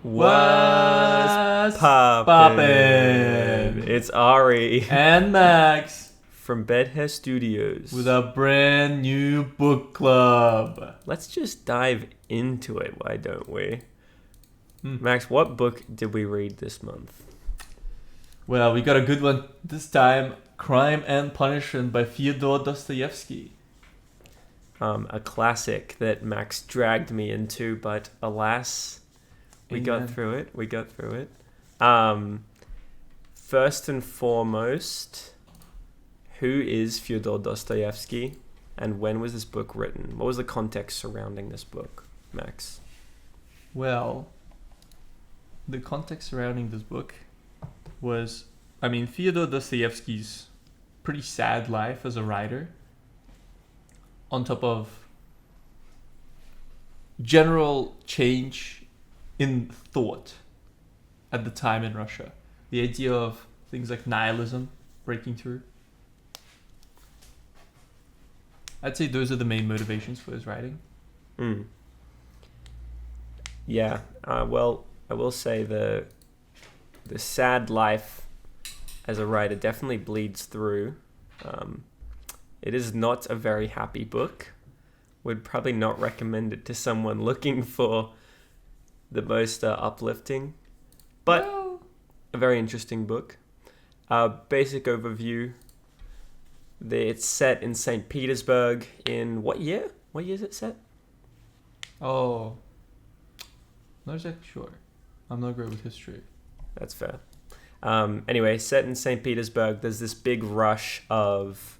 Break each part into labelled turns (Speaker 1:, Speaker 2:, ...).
Speaker 1: What's
Speaker 2: poppin'?
Speaker 1: poppin'?
Speaker 2: It's Ari
Speaker 1: And Max
Speaker 2: from BHS Studios
Speaker 1: with a brand new book club.
Speaker 2: Let's just dive into it, why don't we?
Speaker 1: Hmm.
Speaker 2: Max, what book did we read this month?
Speaker 1: Well, we got a good one this time. Crime and Punishment by Fyodor Dostoevsky.
Speaker 2: A classic that Max dragged me into, but alas, we got through it. First and foremost, who is Fyodor Dostoevsky, and when was this book written? What was the context surrounding this book, Max?
Speaker 1: Well, the context surrounding this book was, Fyodor Dostoevsky's pretty sad life as a writer, on top of general change in thought at the time in Russia. The idea of things like nihilism breaking through. I'd say those are the main motivations for his writing.
Speaker 2: Yeah, well, I will say the sad life as a writer definitely bleeds through. It is not a very happy book. Would probably not recommend it to someone looking for the most uplifting, but a very interesting book. Basic overview. It's set in St. Petersburg in what year? What year is it set?
Speaker 1: Oh, not exactly sure. I'm not great with history.
Speaker 2: That's fair. Anyway, set in St. Petersburg, there's this big rush of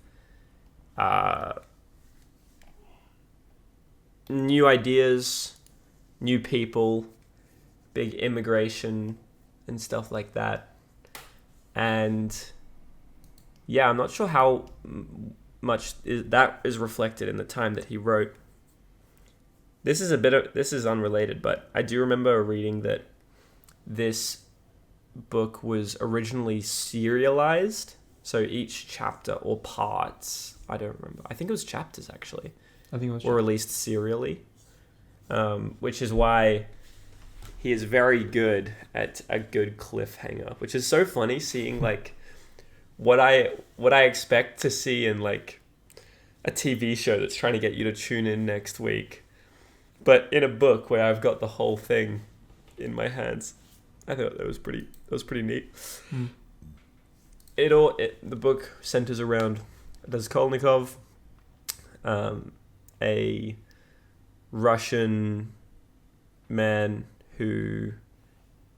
Speaker 2: new ideas, new people, big immigration and stuff like that. And yeah, I'm not sure how much that is reflected in the time that he wrote. This is unrelated, but I do remember reading that this book was originally serialized. So each chapter or parts, I don't remember. I think it was chapters actually.
Speaker 1: I think it was
Speaker 2: were released serially, which is why he is very good at a good cliffhanger, which is so funny seeing like what I expect to see in like a TV show that's trying to get you to tune in next week, but in a book where I've got the whole thing in my hands. I thought that was pretty neat. The book centers around Raskolnikov, a Russian man who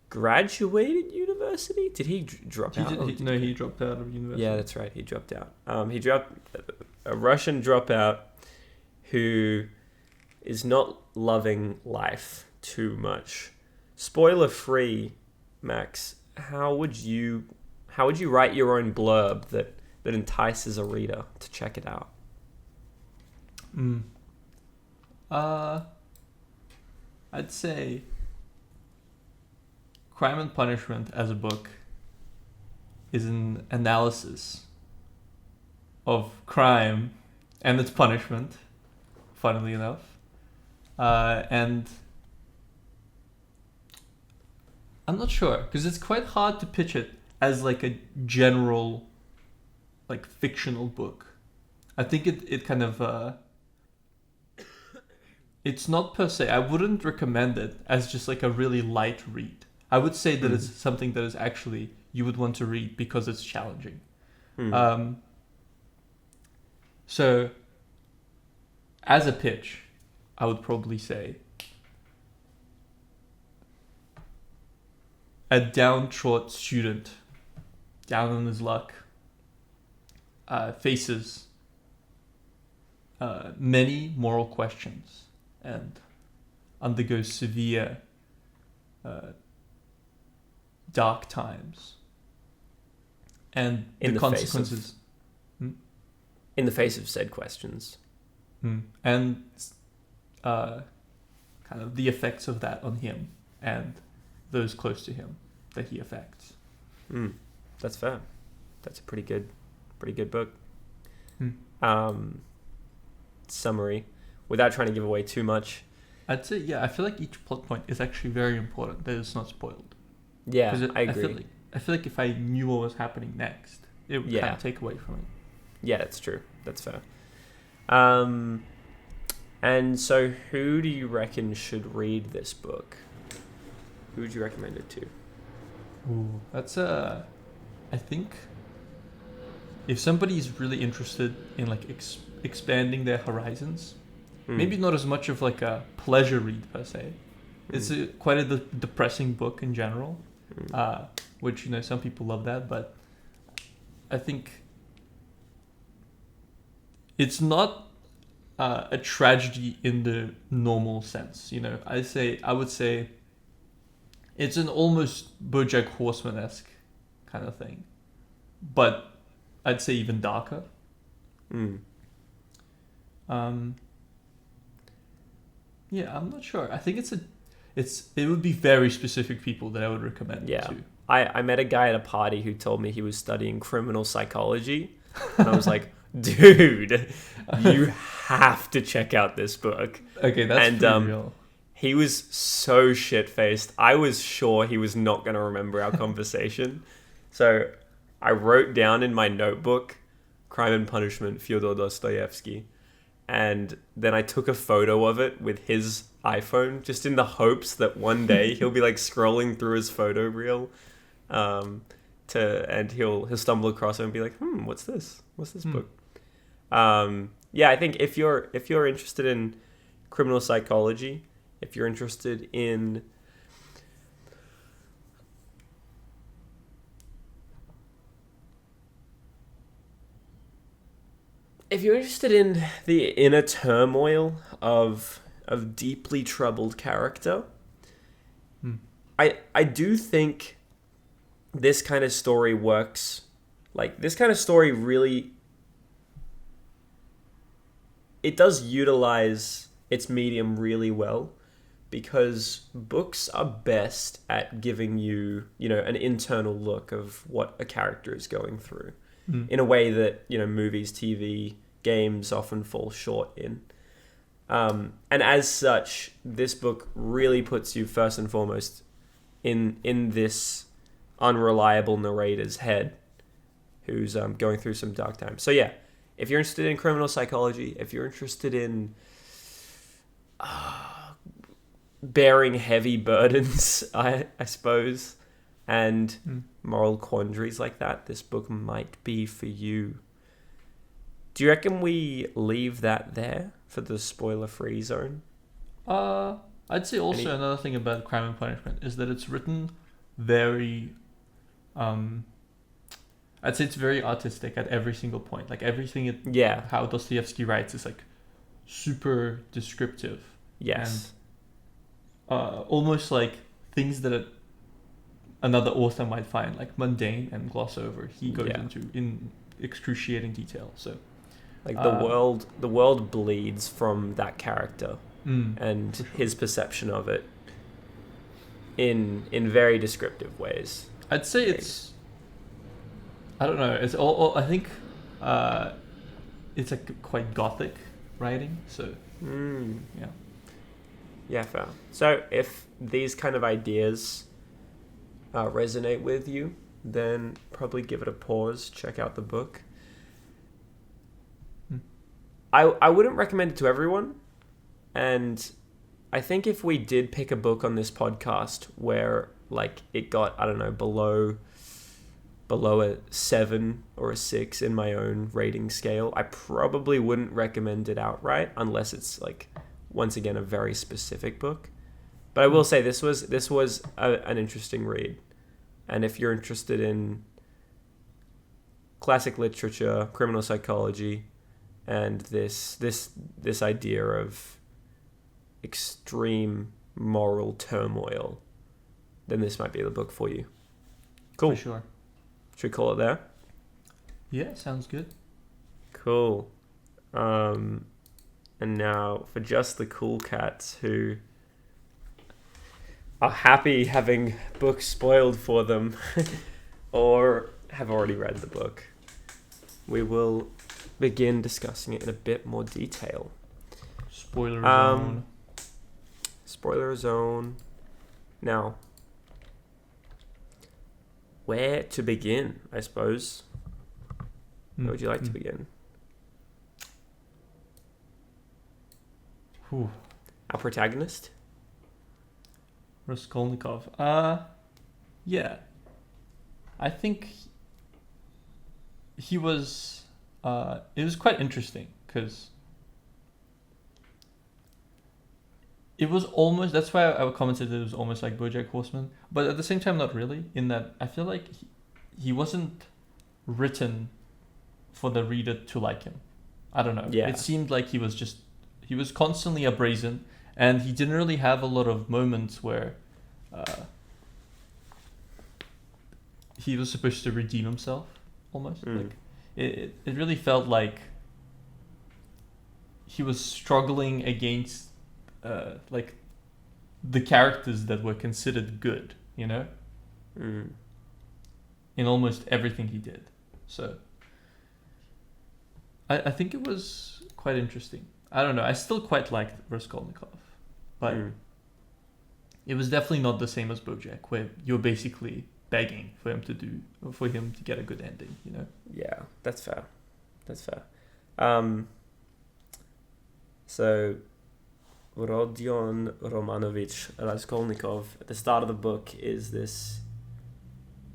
Speaker 2: graduated university. Did he drop out?
Speaker 1: He dropped out of university.
Speaker 2: Yeah, that's right. He dropped out. A Russian dropout who is not loving life too much. Spoiler free, Max. How would you write your own blurb that entices a reader to check it out?
Speaker 1: I'd say Crime and Punishment as a book is an analysis of crime and its punishment, funnily enough. And I'm not sure, because it's quite hard to pitch it as like a general, like fictional book. I think it kind of, it's not per se, I wouldn't recommend it as just like a really light read. I would say that it's something that is actually, you would want to read because it's challenging. So, as a pitch, I would probably say a downtrodden student, down on his luck, faces many moral questions and undergoes severe dark times. And
Speaker 2: In
Speaker 1: the
Speaker 2: the
Speaker 1: consequences...
Speaker 2: In the face of said questions.
Speaker 1: And kind of the effects of that on him and those close to him that he affects.
Speaker 2: That's fair. That's a pretty good book. Summary, without trying to give away too much.
Speaker 1: I'd say, yeah, I feel like each plot point is actually very important that it's not spoiled.
Speaker 2: Yeah,
Speaker 1: Because
Speaker 2: I agree.
Speaker 1: I feel like if I knew what was happening next, it would kind
Speaker 2: Yeah.
Speaker 1: of take away from it.
Speaker 2: Yeah, that's true. That's fair. And so who do you reckon should read this book? Who would you recommend it to?
Speaker 1: Ooh, that's I think if somebody's really interested in like expanding their horizons, maybe not as much of like a pleasure read per se. It's quite a depressing book in general, which some people love that, but I think it's not a tragedy in the normal sense. I would say it's an almost BoJack Horseman-esque kind of thing, but I'd say even darker. Yeah, I'm not sure. I think it would be very specific people that I would recommend it
Speaker 2: Yeah.
Speaker 1: to.
Speaker 2: I met a guy at a party who told me he was studying criminal psychology, and I was like, dude, you have to check out this book.
Speaker 1: Okay, that's pretty real.
Speaker 2: He was so shit-faced. I was sure he was not going to remember our conversation. So I wrote down in my notebook, Crime and Punishment, Fyodor Dostoevsky. And then I took a photo of it with his iPhone, just in the hopes that one day he'll be like scrolling through his photo reel, and he'll stumble across it and be like, what's this? What's this book? Yeah, I think if you're interested in criminal psychology, if you're interested in the inner turmoil of deeply troubled character, I do think this kind of story works. Like, this kind of story really, it does utilize its medium really well, because books are best at giving you, an internal look of what a character is going through in a way that, movies, TV, games often fall short in. And as such, this book really puts you first and foremost in this unreliable narrator's head who's going through some dark times. So yeah, if you're interested in criminal psychology, if you're interested in bearing heavy burdens, I suppose, and moral quandaries like that, this book might be for you. Do you reckon we leave that there for the spoiler-free zone?
Speaker 1: I'd say also another thing about Crime and Punishment is that it's written very, I'd say it's very artistic at every single point. Like everything, how Dostoevsky writes is like super descriptive.
Speaker 2: Yes.
Speaker 1: And almost like things that another author might find like mundane and gloss over, he goes into in excruciating detail. So,
Speaker 2: like the world bleeds from that character and his perception of it in very descriptive ways.
Speaker 1: I'd say it's, I don't know. It's all I think. It's like quite gothic writing. So yeah.
Speaker 2: Yeah, fair. So if these kind of ideas resonate with you, then probably give it a pause. Check out the book. I wouldn't recommend it to everyone. And I think if we did pick a book on this podcast where like it got, I don't know, below a 7 or a 6 in my own rating scale, I probably wouldn't recommend it outright unless it's like, once again, a very specific book. But I will say this was an interesting read. And if you're interested in classic literature, criminal psychology, and this idea of extreme moral turmoil, then this might be the book for you. Cool.
Speaker 1: For sure.
Speaker 2: Should we call it there?
Speaker 1: Yeah, sounds good.
Speaker 2: Cool. And now for just the cool cats who are happy having books spoiled for them or have already read the book, we will begin discussing it in a bit more detail.
Speaker 1: Spoiler zone.
Speaker 2: Spoiler zone. Now, where to begin, I suppose? Where would you like to begin?
Speaker 1: Whew.
Speaker 2: Our protagonist?
Speaker 1: Raskolnikov. Yeah. I think he was. It was quite interesting because it was almost. That's why I commented that it was almost like BoJack Horseman, but at the same time, not really. In that, I feel like he wasn't written for the reader to like him. I don't know.
Speaker 2: Yeah.
Speaker 1: It seemed like he was constantly brazen, and he didn't really have a lot of moments where he was supposed to redeem himself. Almost like it really felt like he was struggling against like the characters that were considered good, you know, in almost everything he did. So I think it was quite interesting. I don't know. I still quite liked Raskolnikov, but it was definitely not the same as BoJack, where you're basically begging for him to get a good ending, you know?
Speaker 2: Yeah, that's fair. So Rodion Romanovich Raskolnikov at the start of the book is this,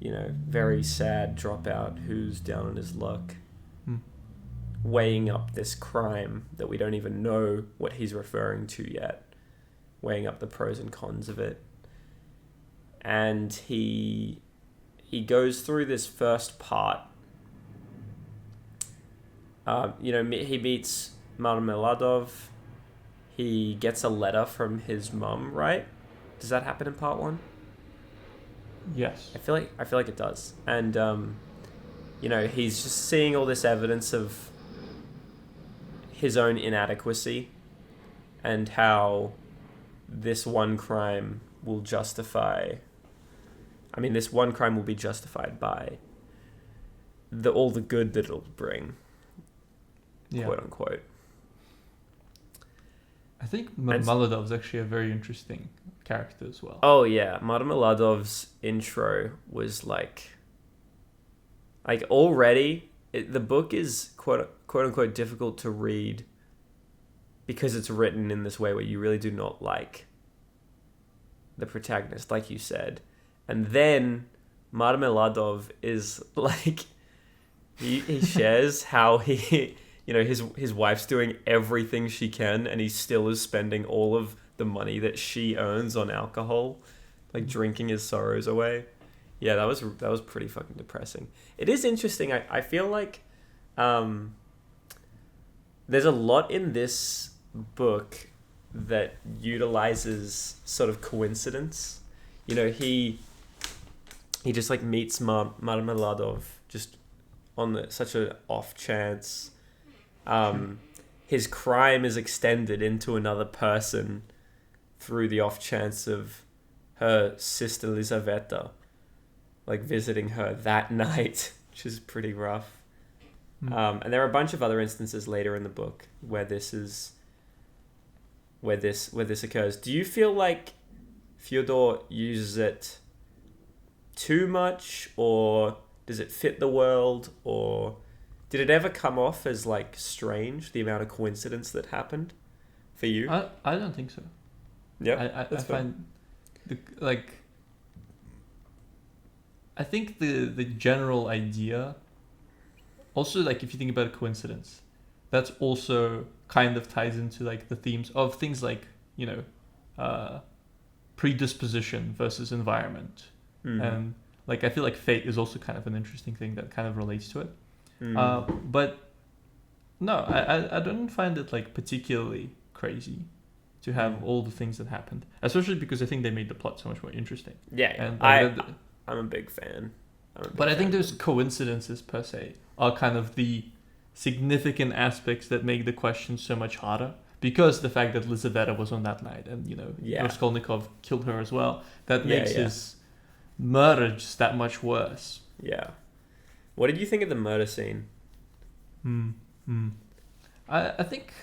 Speaker 2: very sad dropout who's down on his luck, weighing up this crime that we don't even know what he's referring to yet, weighing up the pros and cons of it. And he goes through this first part. He meets Marmeladov. He gets a letter from his mum, right? Does that happen in part 1?
Speaker 1: Yes.
Speaker 2: I feel like it does. And he's just seeing all this evidence of his own inadequacy and how this one crime will be justified by all the good that it'll bring, quote unquote.
Speaker 1: I think Maladov's actually a very interesting character as well.
Speaker 2: Oh yeah, Marmeladov's intro was like already the book is quote unquote difficult to read because it's written in this way where you really do not like the protagonist, like you said. And then Marmeladov is like, he shares how his wife's doing everything she can and he still is spending all of the money that she earns on alcohol, like drinking his sorrows away. Yeah, that was pretty fucking depressing. It is interesting. I feel like there's a lot in this book that utilizes sort of coincidence. He just like meets Marmeladov just on such an off chance. His crime is extended into another person through the off chance of her sister Lizaveta, like visiting her that night, which is pretty rough. And there are a bunch of other instances later in the book where this occurs. Do you feel like Fyodor uses it too much, or does it fit the world, or did it ever come off as like strange, the amount of coincidence that happened for you?
Speaker 1: I don't think so.
Speaker 2: Yeah,
Speaker 1: I find I think the general idea, also like if you think about a coincidence, that's also kind of ties into like the themes of things like predisposition versus environment. And like I feel like fate is also kind of an interesting thing that kind of relates to it. But no, I don't find it like particularly crazy to have all the things that happened, especially because I think they made the plot so much more interesting.
Speaker 2: Yeah,
Speaker 1: and
Speaker 2: I'm a big fan.
Speaker 1: But I think those coincidences per se are kind of the significant aspects that make the question so much harder, because the fact that Lizaveta was on that night and Raskolnikov killed her as well, that makes his murder just that much worse.
Speaker 2: Yeah. What did you think of the murder scene?
Speaker 1: I think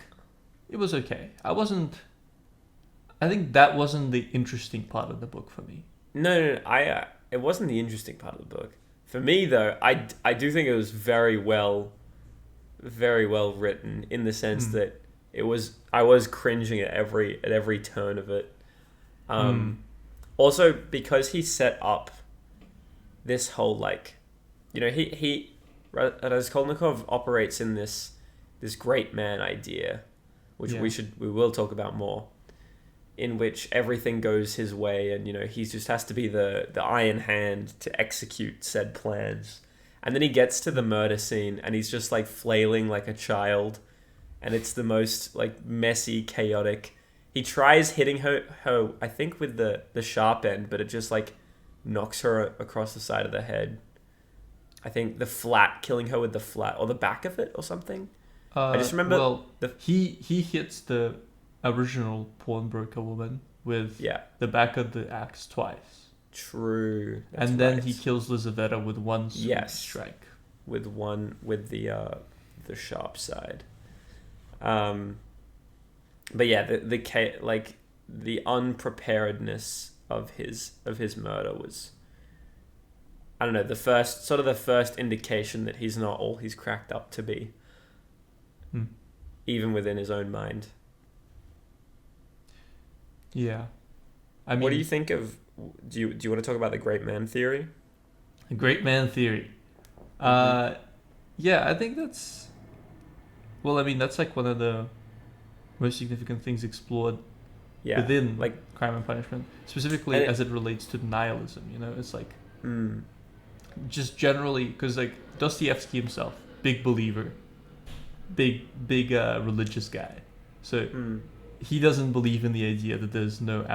Speaker 1: it was okay. I wasn't I think that wasn't the interesting part of the book for me.
Speaker 2: No. It wasn't the interesting part of the book. For me, though, I do think it was very well written in the sense that I was cringing at every turn of it. Also, because he set up this whole, like, you know, he Raskolnikov operates in this great man idea, which we will talk about more, in which everything goes his way, and, you know, he just has to be the iron hand to execute said plans. And then he gets to the murder scene and he's just like flailing like a child, and it's the most like messy, chaotic. He tries hitting her I think with the sharp end, but it just like knocks her across the side of the head. I think killing her with the flat or the back of it or something. I just remember
Speaker 1: he hits the original pawnbroker woman with the back of the axe twice.
Speaker 2: True.
Speaker 1: And then he kills Lizaveta with one strike.
Speaker 2: With the sharp side. But yeah, the unpreparedness of his murder was, I don't know, the first indication that he's not all he's cracked up to be. Even within his own mind.
Speaker 1: Yeah. I mean,
Speaker 2: what do you think of? Do you want to talk about the great man theory?
Speaker 1: The great man theory. Yeah, I think that's. Well, I mean, that's like one of the most significant things explored within like Crime and Punishment, specifically as it relates to nihilism. You know, it's like just generally because like Dostoevsky himself, big believer, big religious guy, so. He doesn't believe in the idea that there's no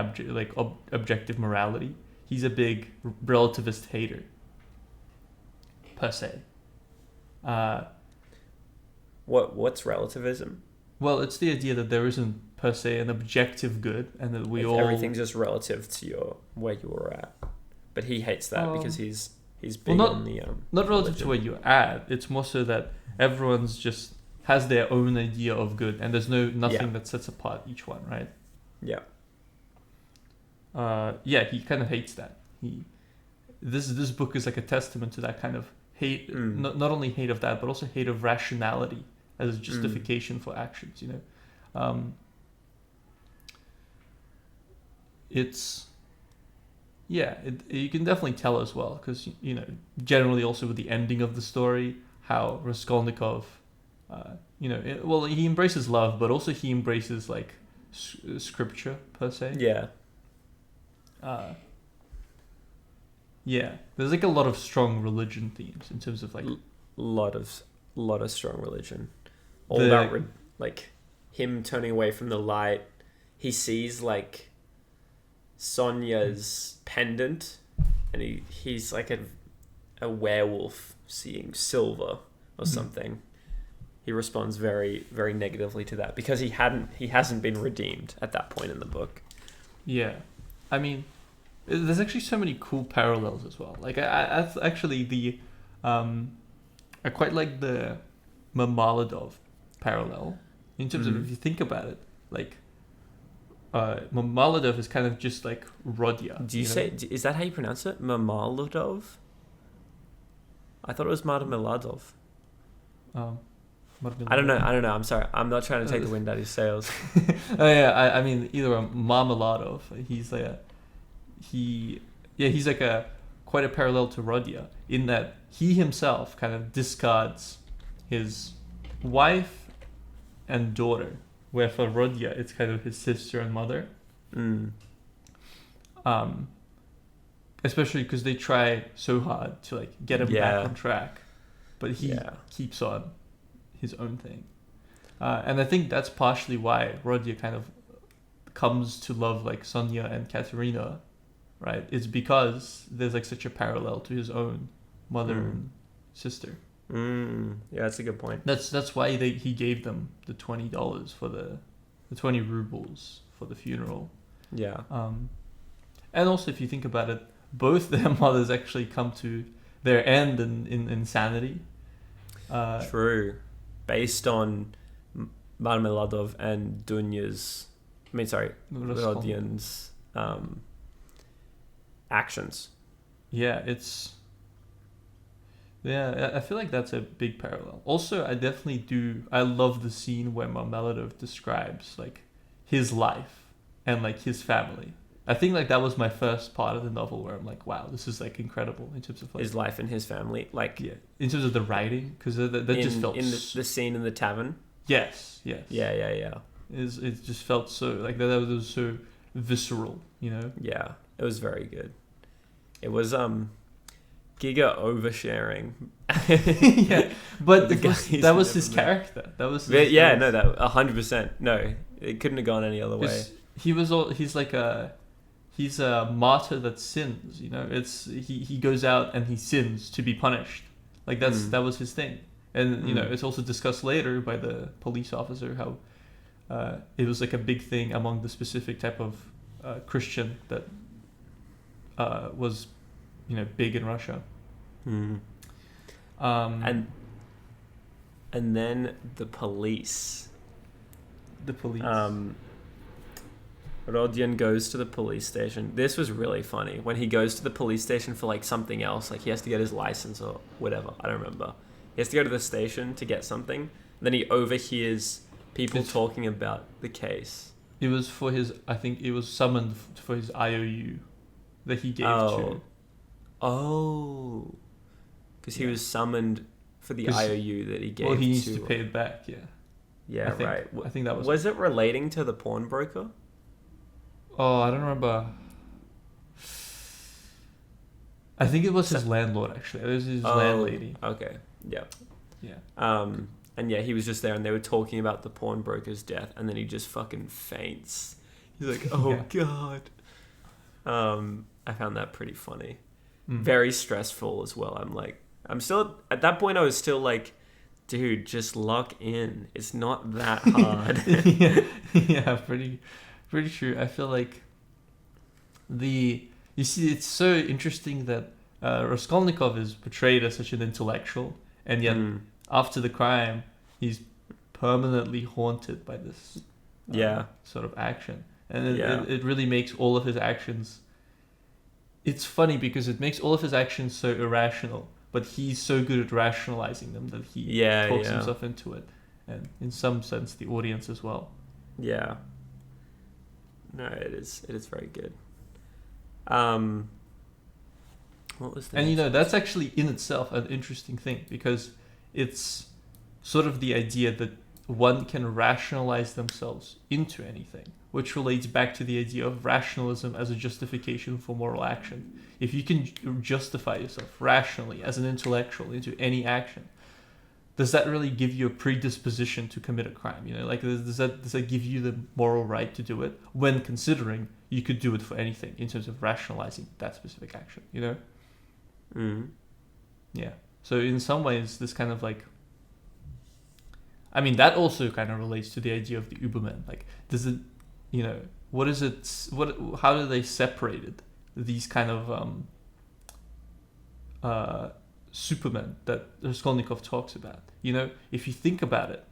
Speaker 1: objective morality. He's a big relativist hater, per se.
Speaker 2: What's relativism?
Speaker 1: Well, it's the idea that there isn't per se an objective good, and that
Speaker 2: everything's just relative to where you were at. But he hates that because he's big on the
Speaker 1: not relative to where you're at. It's more so that everyone's just has their own idea of good, and there's nothing that sets apart each one, right?
Speaker 2: Yeah.
Speaker 1: He kind of hates that. This book is like a testament to that kind of hate, not only hate of that, but also hate of rationality as a justification for actions, you know? It's... Yeah, you can definitely tell as well, because, you know, generally also with the ending of the story, how Raskolnikov... he embraces love, but also he embraces like scripture per se.
Speaker 2: Yeah.
Speaker 1: There's like a lot of strong religion themes in terms of like
Speaker 2: lot of strong religion, all about like him turning away from the light. He sees like Sonia's pendant, and he's like a werewolf seeing silver or something. He responds very, very negatively to that because he hasn't been redeemed at that point in the book. Yeah,
Speaker 1: I mean, there's actually so many cool parallels as well. Like I actually I quite like the Mamaladov parallel in terms of if you think about it, like Mamaladov is kind of just like Rodya.
Speaker 2: Do you say is that how you pronounce it? Mamaladov? I thought it was Marmeladov. I don't know. I'm sorry. I'm not trying to take the wind out of his sails.
Speaker 1: I mean, either Marmeladov. He's like he's like quite a parallel to Rodya in that he himself kind of discards his wife and daughter, where for Rodya it's kind of his sister and mother. Especially because they try so hard to like get him back on track, but he keeps on his own thing, and I think that's partially why Rodya kind of comes to love like Sonia and Katerina, right? It's because there's like such a parallel to his own mother and sister.
Speaker 2: Yeah, that's a good point.
Speaker 1: That's why he gave them the $20 for the 20 rubles for the funeral.
Speaker 2: Yeah.
Speaker 1: And also if you think about it, both their mothers actually come to their end in insanity.
Speaker 2: True. Based on Marmeladov and Dunya's Rodion's actions.
Speaker 1: Yeah, I feel like that's a big parallel. Also, I love the scene where Marmeladov describes like his life and like his family. I think like that was my first part of the novel where I'm like, wow, this is like incredible in terms of like
Speaker 2: his life and his family, like
Speaker 1: yeah, in terms of the writing, because that just felt
Speaker 2: in the scene in the tavern.
Speaker 1: Yes.
Speaker 2: Yeah.
Speaker 1: It just felt so like that was so visceral, you know.
Speaker 2: Yeah, it was very good. It was Giga oversharing.
Speaker 1: Yeah, but
Speaker 2: The
Speaker 1: that was his character. That was
Speaker 2: that 100%. No, it couldn't have gone any other way.
Speaker 1: He's a martyr that sins, you know. He goes out and he sins to be punished. Like that was his thing. And you know, it's also discussed later by the police officer how it was like a big thing among the specific type of Christian that was, you know, big in Russia.
Speaker 2: And then the police. Rodion goes to the police station. This was really funny. When he goes to the police station for like something else, like he has to get his license or whatever. I don't remember. He has to go to the station to get something. Then he overhears people talking about the case.
Speaker 1: It was for his, I think it was summoned for his IOU that he gave to.
Speaker 2: Oh. Because he was summoned for the IOU that he gave to...
Speaker 1: Well, he needs to pay it back, yeah.
Speaker 2: Yeah, right.
Speaker 1: I think that was...
Speaker 2: Was it relating to the pawnbroker?
Speaker 1: Oh, I don't remember. I think it was his landlord, actually. It was his landlady.
Speaker 2: Okay, yeah.
Speaker 1: Yeah.
Speaker 2: And yeah, he was just there and they were talking about the pawnbroker's death and then he just fucking faints. He's like, oh, God. I found that pretty funny. Very stressful as well. I'm still... At that point, I was still like, dude, just lock in. It's not that hard.
Speaker 1: Yeah, pretty true. I feel like you see, it's so interesting that Raskolnikov is portrayed as such an intellectual, and yet after the crime, he's permanently haunted by this sort of action. And it really makes all of his actions... It's funny because it makes all of his actions so irrational, but he's so good at rationalizing them that he talks himself into it. And in some sense, the audience as well.
Speaker 2: Yeah. No, it is very good. What was that?
Speaker 1: And you know, that's actually in itself an interesting thing because it's sort of the idea that one can rationalize themselves into anything, which relates back to the idea of rationalism as a justification for moral action. If you can justify yourself rationally as an intellectual into any action, does that really give you a predisposition to commit a crime? You know, like does that give you the moral right to do it when considering you could do it for anything in terms of rationalizing that specific action? You know. Yeah. So in some ways, this kind of like, I mean, that also kind of relates to the idea of the Uberman. Like, does it, you know, what is it? How do they separate these kind of Superman that Raskolnikov talks about? You know, if you think about it,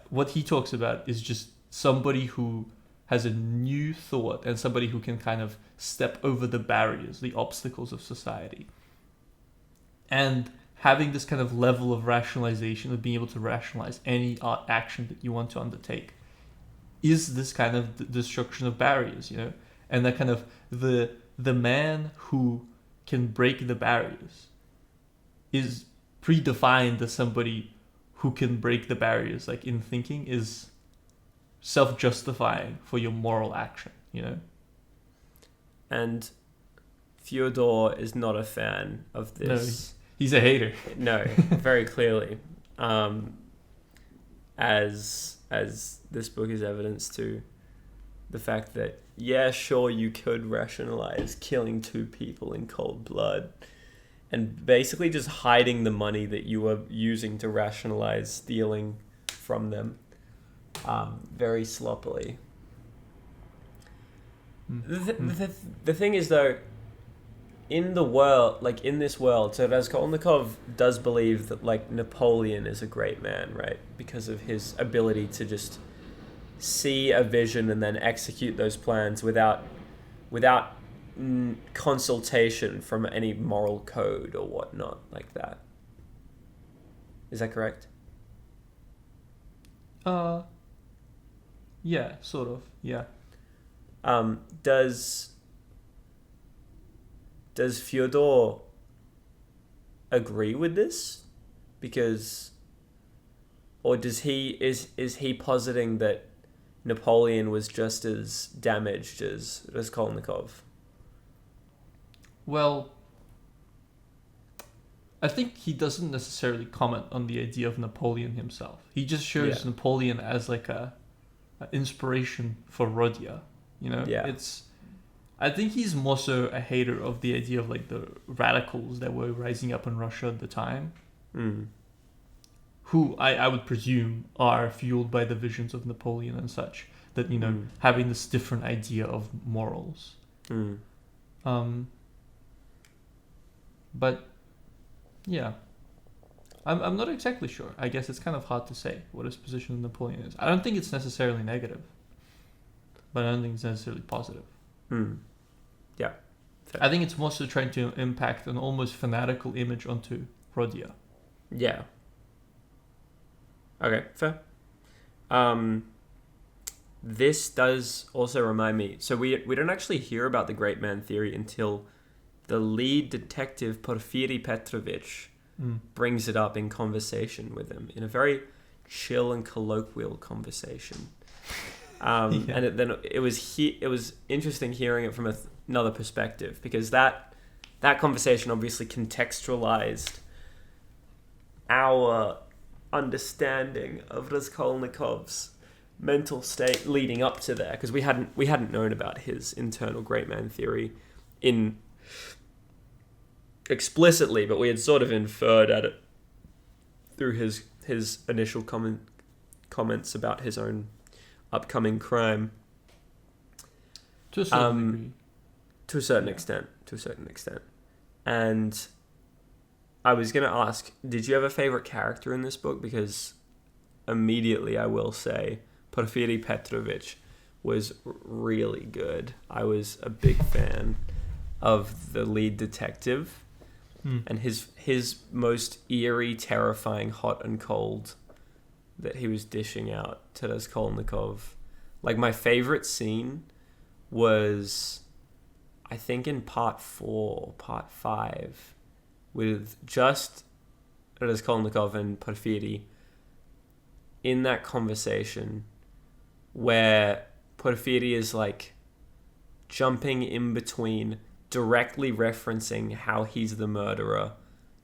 Speaker 1: what he talks about is just somebody who has a new thought and somebody who can kind of step over the barriers, the obstacles of society. And having this kind of level of rationalization, of being able to rationalize any action that you want to undertake, is this kind of destruction of barriers, you know? And that kind of the man who can break the barriers is predefined as somebody who can break the barriers, like in thinking, is self-justifying for your moral action, you know? And
Speaker 2: Fyodor is not a fan of this.
Speaker 1: No, he's a hater.
Speaker 2: No, very clearly. As this book is evidence to the fact that, yeah, sure, you could rationalize killing 2 people in cold blood and basically just hiding the money that you were using to rationalize stealing from them very sloppily. The thing is, though, in the world, like in this world, so Raskolnikov does believe that like Napoleon is a great man, right? Because of his ability to just see a vision and then execute those plans without consultation from any moral code or whatnot like that. Is that correct?
Speaker 1: Yeah, sort of. Yeah.
Speaker 2: Does Fyodor agree with this? Because, or does he is he positing that Napoleon was just as damaged as Raskolnikov?
Speaker 1: Well, I think he doesn't necessarily comment on the idea of Napoleon himself. He just shows Napoleon as like a inspiration for Rodia. You know, I think he's more so a hater of the idea of like the radicals that were rising up in Russia at the time, who I would presume are fueled by the visions of Napoleon and such. That, you know, having this different idea of morals. But yeah, I'm not exactly sure. I guess it's kind of hard to say what his position on Napoleon is. I don't think it's necessarily negative, but I don't think it's necessarily positive.
Speaker 2: Yeah, fair.
Speaker 1: I think it's mostly trying to impact an almost fanatical image onto Rodia.
Speaker 2: Yeah. Okay, fair. This does also remind me. So we don't actually hear about the great man theory until the lead detective Porfiry Petrovich brings it up in conversation with him in a very chill and colloquial conversation. And then it was interesting hearing it from another perspective, because that conversation obviously contextualized our understanding of Raskolnikov's mental state leading up to there, because we hadn't known about his internal great man theory in explicitly, but we had sort of inferred at it through his initial comments about his own upcoming crime.
Speaker 1: To a certain degree.
Speaker 2: To a certain extent. And I was going to ask, did you have a favorite character in this book? Because immediately I will say Porfiry Petrovich was really good. I was a big fan of the lead detective and his most eerie, terrifying hot and cold that he was dishing out to Raskolnikov. Like, my favorite scene was, I think, in part 5, with just Raskolnikov and Porfiry in that conversation where Porfiry is like jumping in between directly referencing how he's the murderer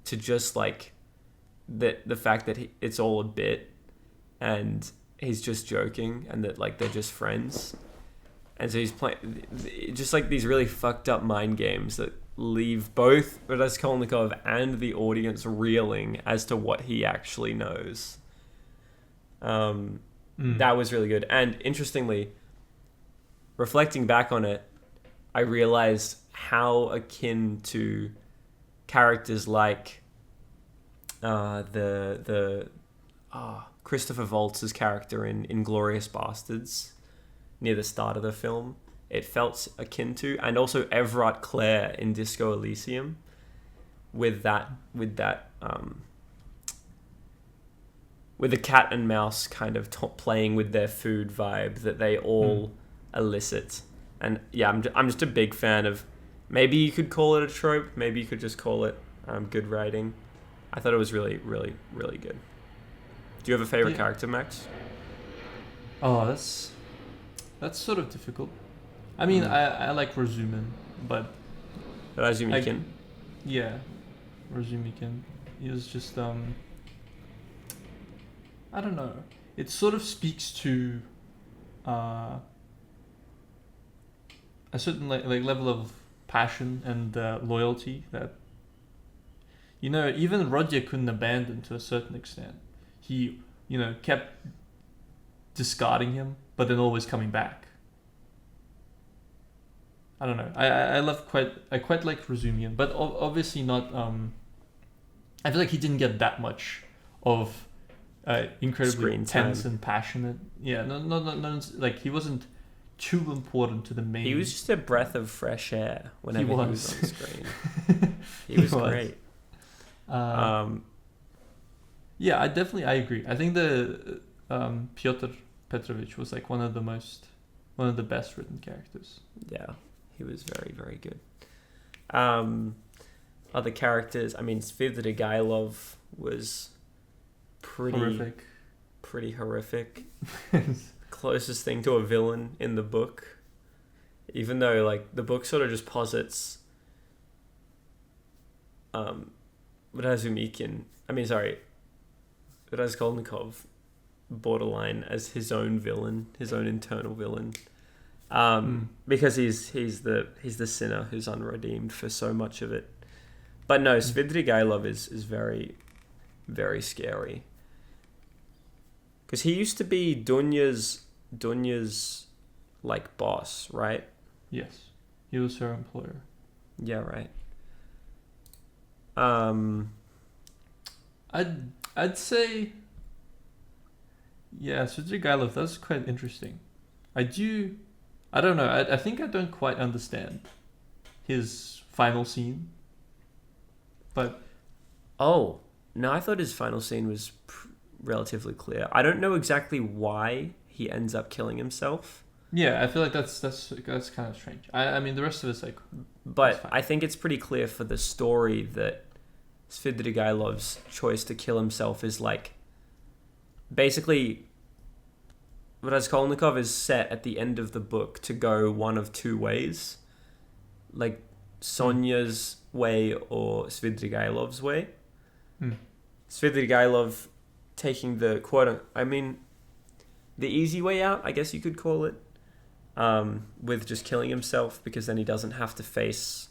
Speaker 2: to just like the fact that it's all a bit and he's just joking and that like they're just friends. And so he's playing just like these really fucked up mind games that leave both Raskolnikov and the audience reeling as to what he actually knows. That was really good. And interestingly, reflecting back on it, I realized how akin to characters like Christopher Waltz's character in Inglourious Bastards near the start of the film, it felt akin to, and also Everard Clare in Disco Elysium with the cat and mouse kind of playing with their food vibe that they all elicit. And yeah, I'm just a big fan of, maybe you could call it a trope, maybe you could just call it good writing. I thought it was really, really, really good. Do you have a favorite character, Max?
Speaker 1: Oh, that's sort of difficult. I mean, I like Razumin, but...
Speaker 2: Razumikin?
Speaker 1: Yeah, Razumikin. He was just, I don't know. It sort of speaks to a certain like level of passion and loyalty that, you know, even Rodia couldn't abandon to a certain extent. He, you know, kept discarding him, but then always coming back. I don't know. I quite like Razumian, but obviously not. I feel like he didn't get that much of incredibly
Speaker 2: Screen time.
Speaker 1: tense and passionate. Yeah, no, like he wasn't too important to the main.
Speaker 2: He was just a breath of fresh air whenever he was on screen. He was great.
Speaker 1: Yeah, I agree. I think the Pyotr Petrovich was like one of the best written characters.
Speaker 2: Yeah, he was very, very good. Other characters, I mean, Svidrigailov was pretty horrific. Closest thing to a villain in the book, even though like the book sort of just posits Raskolnikov borderline as his own villain, his own internal villain, because he's the sinner who's unredeemed for so much of it. But no, Svidrigailov is very, very scary. Because he used to be Dunya's like boss, right?
Speaker 1: Yes, he was her employer.
Speaker 2: Yeah, right.
Speaker 1: I'd say, yeah, Svidrigailov. That's quite interesting. I don't know. I think I don't quite understand his final scene. But
Speaker 2: oh no, I thought his final scene was relatively clear. I don't know exactly why he ends up killing himself.
Speaker 1: Yeah, I feel like that's kind of strange. I mean, the rest of it's like,
Speaker 2: but I think it's pretty clear for the story that Svidrigailov's choice to kill himself is like basically Raskolnikov is set at the end of the book to go one of two ways, like Sonya's way or Svidrigailov's way. Svidrigailov taking the the easy way out, I guess you could call it, with just killing himself, because then he doesn't have to face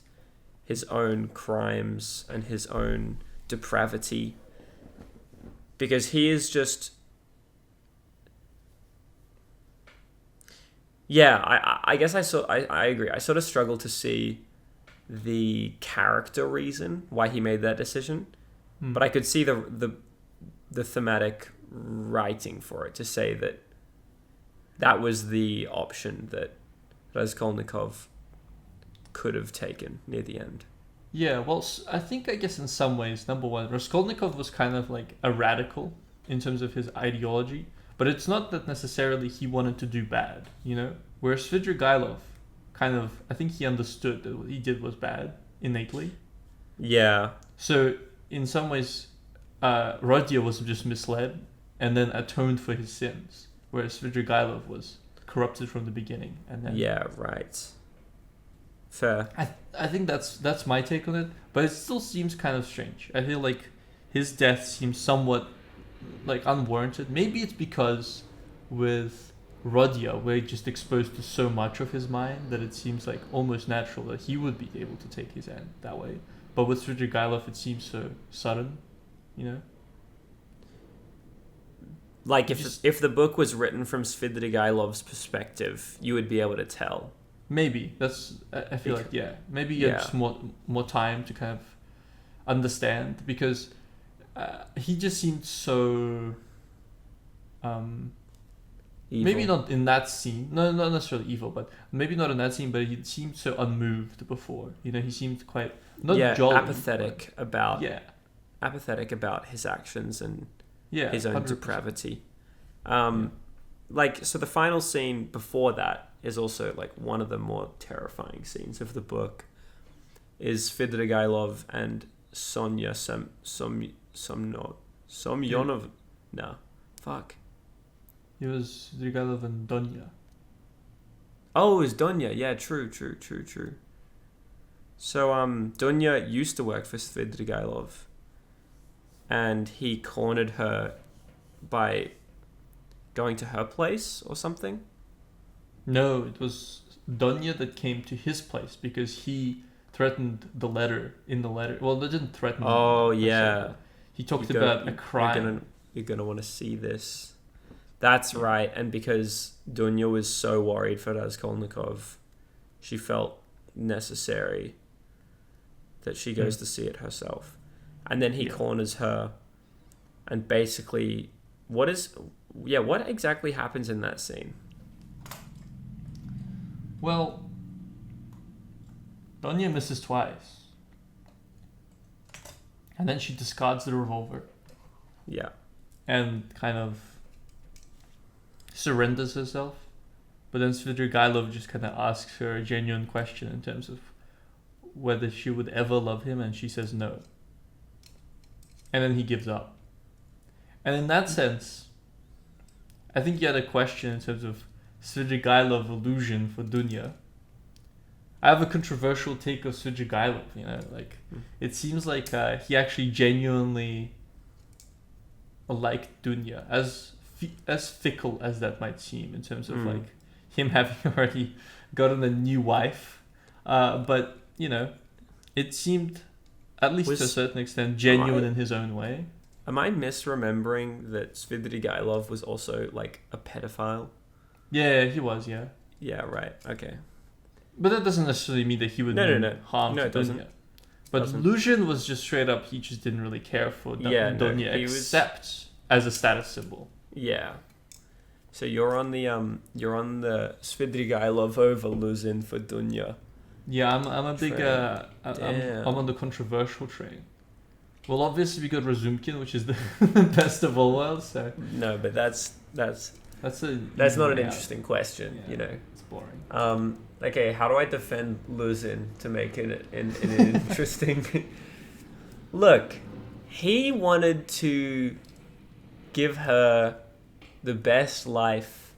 Speaker 2: his own crimes and his own depravity, because he is just... Yeah, I guess I agree. I sort of struggle to see the character reason why he made that decision, but I could see the thematic writing for it to say that was the option that Raskolnikov could have taken near the end.
Speaker 1: Yeah, well, I guess in some ways, number one, Raskolnikov was kind of like a radical in terms of his ideology, but it's not that necessarily he wanted to do bad, you know? Whereas Svidrigailov kind of, I think he understood that what he did was bad innately.
Speaker 2: Yeah.
Speaker 1: So in some ways, Rodya was just misled and then atoned for his sins, whereas Svidrigailov was corrupted from the beginning. And then
Speaker 2: yeah, right. Fair.
Speaker 1: I think that's my take on it, but it still seems kind of strange. I feel like his death seems somewhat like unwarranted. Maybe it's because with Rodya, we're just exposed to so much of his mind that it seems like almost natural that he would be able to take his end that way. But with Svidrigailov, it seems so sudden, you know?
Speaker 2: Like if the book was written from Svidrigailov's perspective, you would be able to tell.
Speaker 1: Maybe I feel like maybe you have just more time to kind of understand, because he just seemed so
Speaker 2: Evil.
Speaker 1: Maybe not in that scene, no, not necessarily evil, but maybe not in that scene, but he seemed so unmoved before, you know. He seemed quite jolly,
Speaker 2: apathetic about his actions and his own
Speaker 1: 100%.
Speaker 2: depravity. Like, so the final scene before that is also like one of the more terrifying scenes of the book, is Svidrigailov and Sonya Somyonov. No, fuck.
Speaker 1: It was Svidrigailov and Donya.
Speaker 2: Oh, it was Donya. Yeah, true. So, Donya used to work for Svidrigailov, and he cornered her by going to her place or something.
Speaker 1: No, it was Donya that came to his place because he threatened the letter. Well, they didn't threaten.
Speaker 2: Oh, yeah.
Speaker 1: He talked about a crime.
Speaker 2: You're gonna want to see this. That's right, and because Dunya was so worried for Raskolnikov, she felt necessary that she goes to see it herself. And then he corners her and basically what exactly happens in that scene?
Speaker 1: Well, Donya misses twice. And then she discards the revolver.
Speaker 2: Yeah.
Speaker 1: And kind of surrenders herself. But then Svidrigailov just kind of asks her a genuine question in terms of whether she would ever love him, and she says no. And then he gives up. And in that sense, I think you had a question in terms of Svidrigailov illusion for Dunya. I have a controversial take of Svidrigailov, it seems like he actually genuinely liked Dunya, as fickle as that might seem in terms of like him having already gotten a new wife. But, it seemed, at least to a certain extent, genuine in his own way.
Speaker 2: Am I misremembering that Svidrigailov was also like a pedophile?
Speaker 1: Yeah, he was, yeah.
Speaker 2: Yeah, right. Okay.
Speaker 1: But that doesn't necessarily mean that he would harm to Dunya. But Luzhin was just straight up, he just didn't really care for Dunya except as a status symbol.
Speaker 2: Yeah. So you're on the Svidrigailov over Luzhin for Dunya.
Speaker 1: Yeah, I'm a big I'm on the controversial train. Well, obviously we got Razumkin, which is the best of all worlds. So
Speaker 2: no, but that's not an interesting question.
Speaker 1: Yeah, it's boring.
Speaker 2: Okay, how do I defend Luzhin to make it an interesting? Look, he wanted to give her the best life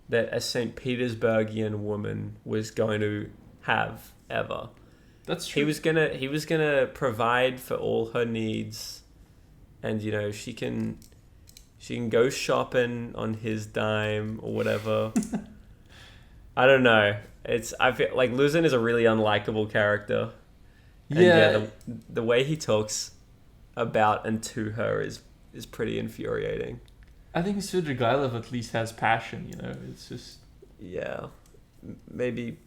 Speaker 2: that a St. Petersburgian woman was going to have ever.
Speaker 1: That's true.
Speaker 2: He was gonna provide for all her needs, and she can go shopping on his dime or whatever. I don't know. I feel like Luzhin is a really unlikable character.
Speaker 1: Yeah.
Speaker 2: And the way he talks about and to her is pretty infuriating.
Speaker 1: I think Svidrigailov at least has passion. It's just
Speaker 2: maybe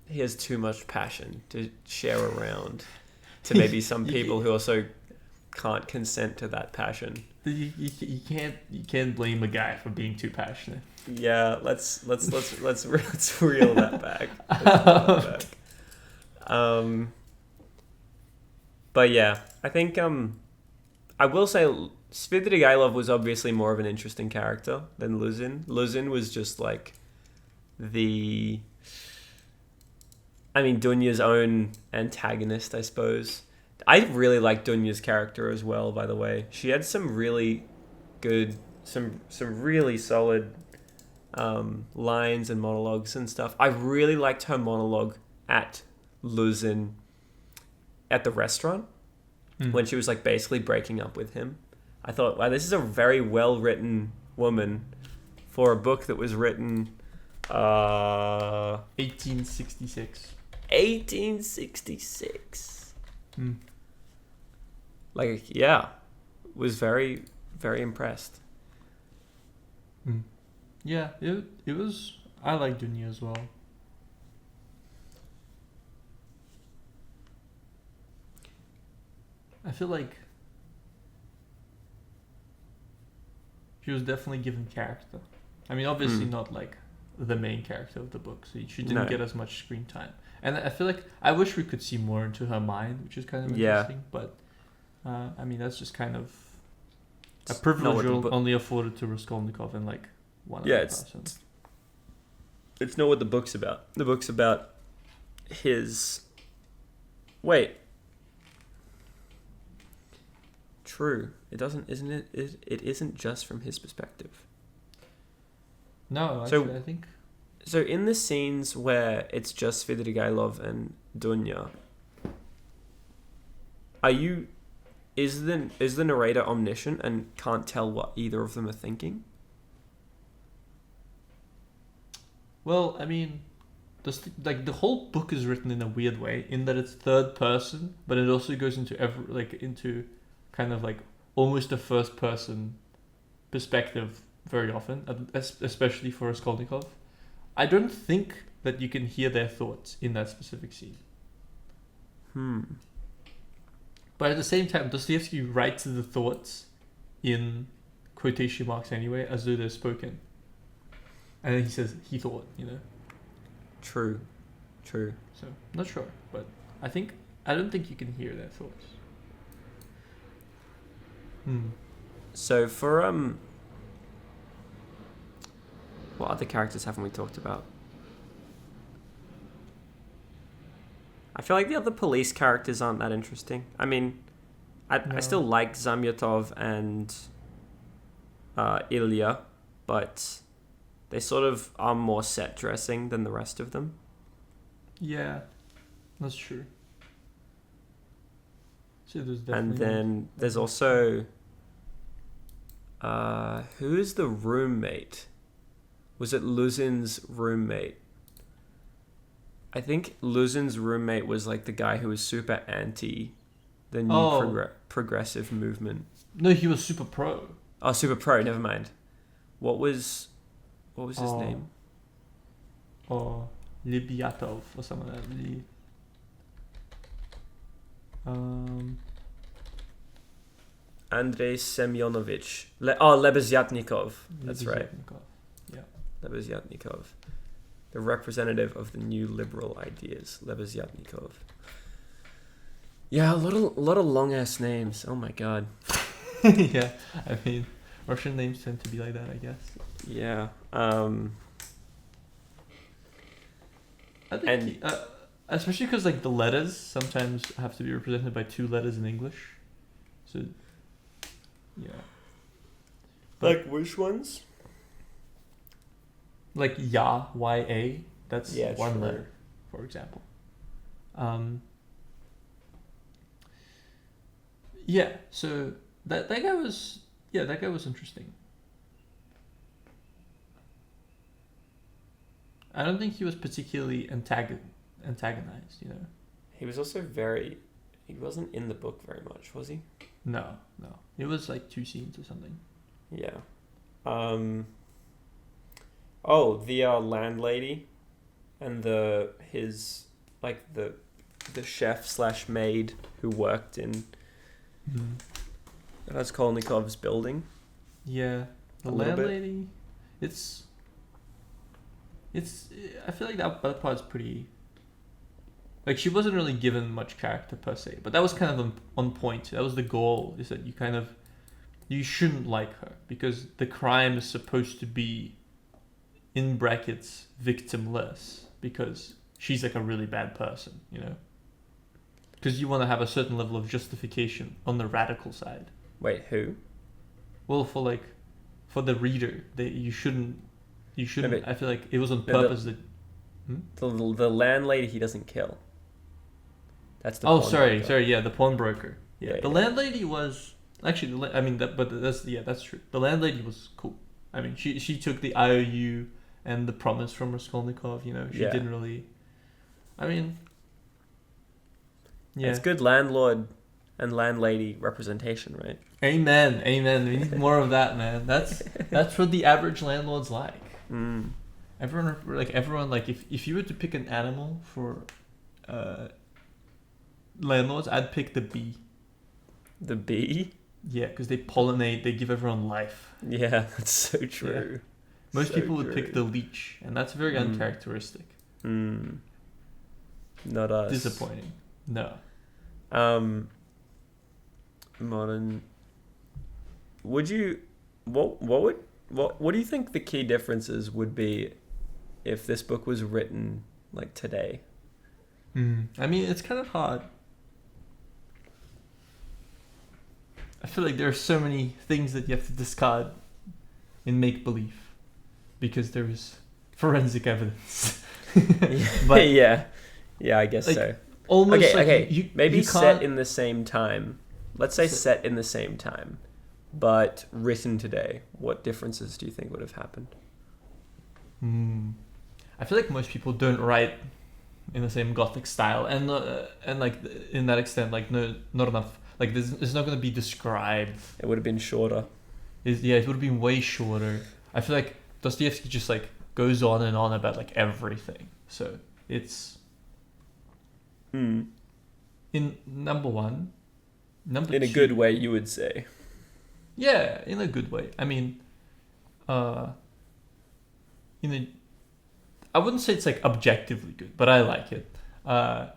Speaker 2: he has too much passion to share around to maybe some people who also can't consent to that passion.
Speaker 1: You can't blame a guy for being too passionate.
Speaker 2: Yeah, let's reel that back. But yeah, I think I will say Svidrigailov was obviously more of an interesting character than Luzhin. Luzhin was just like Dunya's own antagonist, I suppose. I really like Dunya's character as well, by the way. She had some really good, some really solid lines and monologues and stuff. I really liked her monologue at Luzhin at the restaurant when she was like basically breaking up with him. I thought, wow, this is a very well-written woman for a book that was written
Speaker 1: 1866.
Speaker 2: 1866. Like, yeah, was very, very impressed.
Speaker 1: Yeah, it was. I like Dunya as well. I feel like she was definitely given character. I mean, obviously not like the main character of the book, so she didn't get as much screen time. And I feel like I wish we could see more into her mind, which is kind of interesting. But I mean, that's just kind of a privilege only afforded to Raskolnikov and like one other person.
Speaker 2: It's not what the book's about. The book's about his. Wait. True. It doesn't. Isn't it? It isn't just from his perspective.
Speaker 1: No, actually, I think.
Speaker 2: So in the scenes where it's just Svidrigailov and Dunya, is the narrator omniscient and can't tell what either of them are thinking?
Speaker 1: Well, I mean, the whole book is written in a weird way in that it's third person, but it also goes into into kind of like almost a first person perspective very often, especially for Raskolnikov. I don't think that you can hear their thoughts in that specific scene. But at the same time, Dostoevsky writes the thoughts in quotation marks anyway, as though they're spoken. And then he says he thought, you know.
Speaker 2: True.
Speaker 1: So not sure, but I don't think you can hear their thoughts.
Speaker 2: So for what other characters haven't we talked about? I feel like the other police characters aren't that interesting. I mean, I still like Zamyatov and Ilya, but they sort of are more set dressing than the rest of them.
Speaker 1: Yeah, that's true. So there's definitely
Speaker 2: And then there's also who is the roommate? Was it Luzin's roommate? I think Luzin's roommate was like the guy who was super anti the new progressive movement.
Speaker 1: No, he was super pro.
Speaker 2: Oh, super pro. Never mind. What was his name?
Speaker 1: Or Libyatov or something like that.
Speaker 2: Andrei Semyonovich. Lebezyatnikov. That's right.
Speaker 1: Yeah.
Speaker 2: Lebezyatnikov. The representative of the new liberal ideas. Lebezyatnikov. Yeah, a lot of long ass names. Oh my god.
Speaker 1: Yeah, I mean, Russian names tend to be like that, I guess.
Speaker 2: Yeah.
Speaker 1: I think, especially because like the letters sometimes have to be represented by two letters in English. So, yeah.
Speaker 2: Like which ones?
Speaker 1: Like Y-A, that's one
Speaker 2: true.
Speaker 1: letter, for example. Yeah, so that guy was interesting. I don't think he was particularly antagonized, you know.
Speaker 2: He was also he wasn't in the book very much, was he?
Speaker 1: No. It was like 2 scenes or something.
Speaker 2: Yeah. The landlady and the chef / maid who worked in Raskolnikov's building.
Speaker 1: Yeah, the landlady. It's. I feel like that part's pretty. Like, she wasn't really given much character per se, but that was kind of on point. That was the goal, is that you shouldn't like her because the crime is supposed to be, in brackets, victimless, because she's like a really bad person, you know? Because you want to have a certain level of justification on the radical side.
Speaker 2: Wait, who?
Speaker 1: Well, for the reader, you shouldn't.
Speaker 2: No,
Speaker 1: I feel like it was on purpose
Speaker 2: The landlady he doesn't kill. That's the.
Speaker 1: Sorry. Yeah, the pawnbroker. Yeah, the landlady was actually. That's true. The landlady was cool. I mean, she took the IOU and the promise from Raskolnikov. You know, she didn't really. I mean. Yeah,
Speaker 2: it's good landlord and landlady representation, right?
Speaker 1: Amen. We need more of that, man. That's what the average landlord's like. Everyone, if you were to pick an animal for landlords, I'd pick the bee.
Speaker 2: The bee?
Speaker 1: Yeah, because they pollinate, they give everyone life.
Speaker 2: Yeah, that's so true.
Speaker 1: Yeah. Most people would pick the leech, and that's very uncharacteristic.
Speaker 2: Not us.
Speaker 1: Disappointing. No.
Speaker 2: Modern. What do you think the key differences would be if this book was written like today?
Speaker 1: I mean, it's kind of hard. I feel like there are so many things that you have to discard in make-believe because there is forensic evidence.
Speaker 2: But yeah, I guess so.
Speaker 1: Almost
Speaker 2: okay. Maybe set in the same time. Let's say set in the same time, but written today. What differences do you think would have happened?
Speaker 1: I feel like most people don't write in the same Gothic style, and like in that extent, like no, not enough. Like it's not going to be described.
Speaker 2: It would have been shorter.
Speaker 1: It would have been way shorter. I feel like Dostoevsky just like goes on and on about like everything. So it's in number one.
Speaker 2: In a good way, you would say.
Speaker 1: Yeah, in a good way. I mean, uh, in a, I wouldn't say it's like objectively good, but I like it. I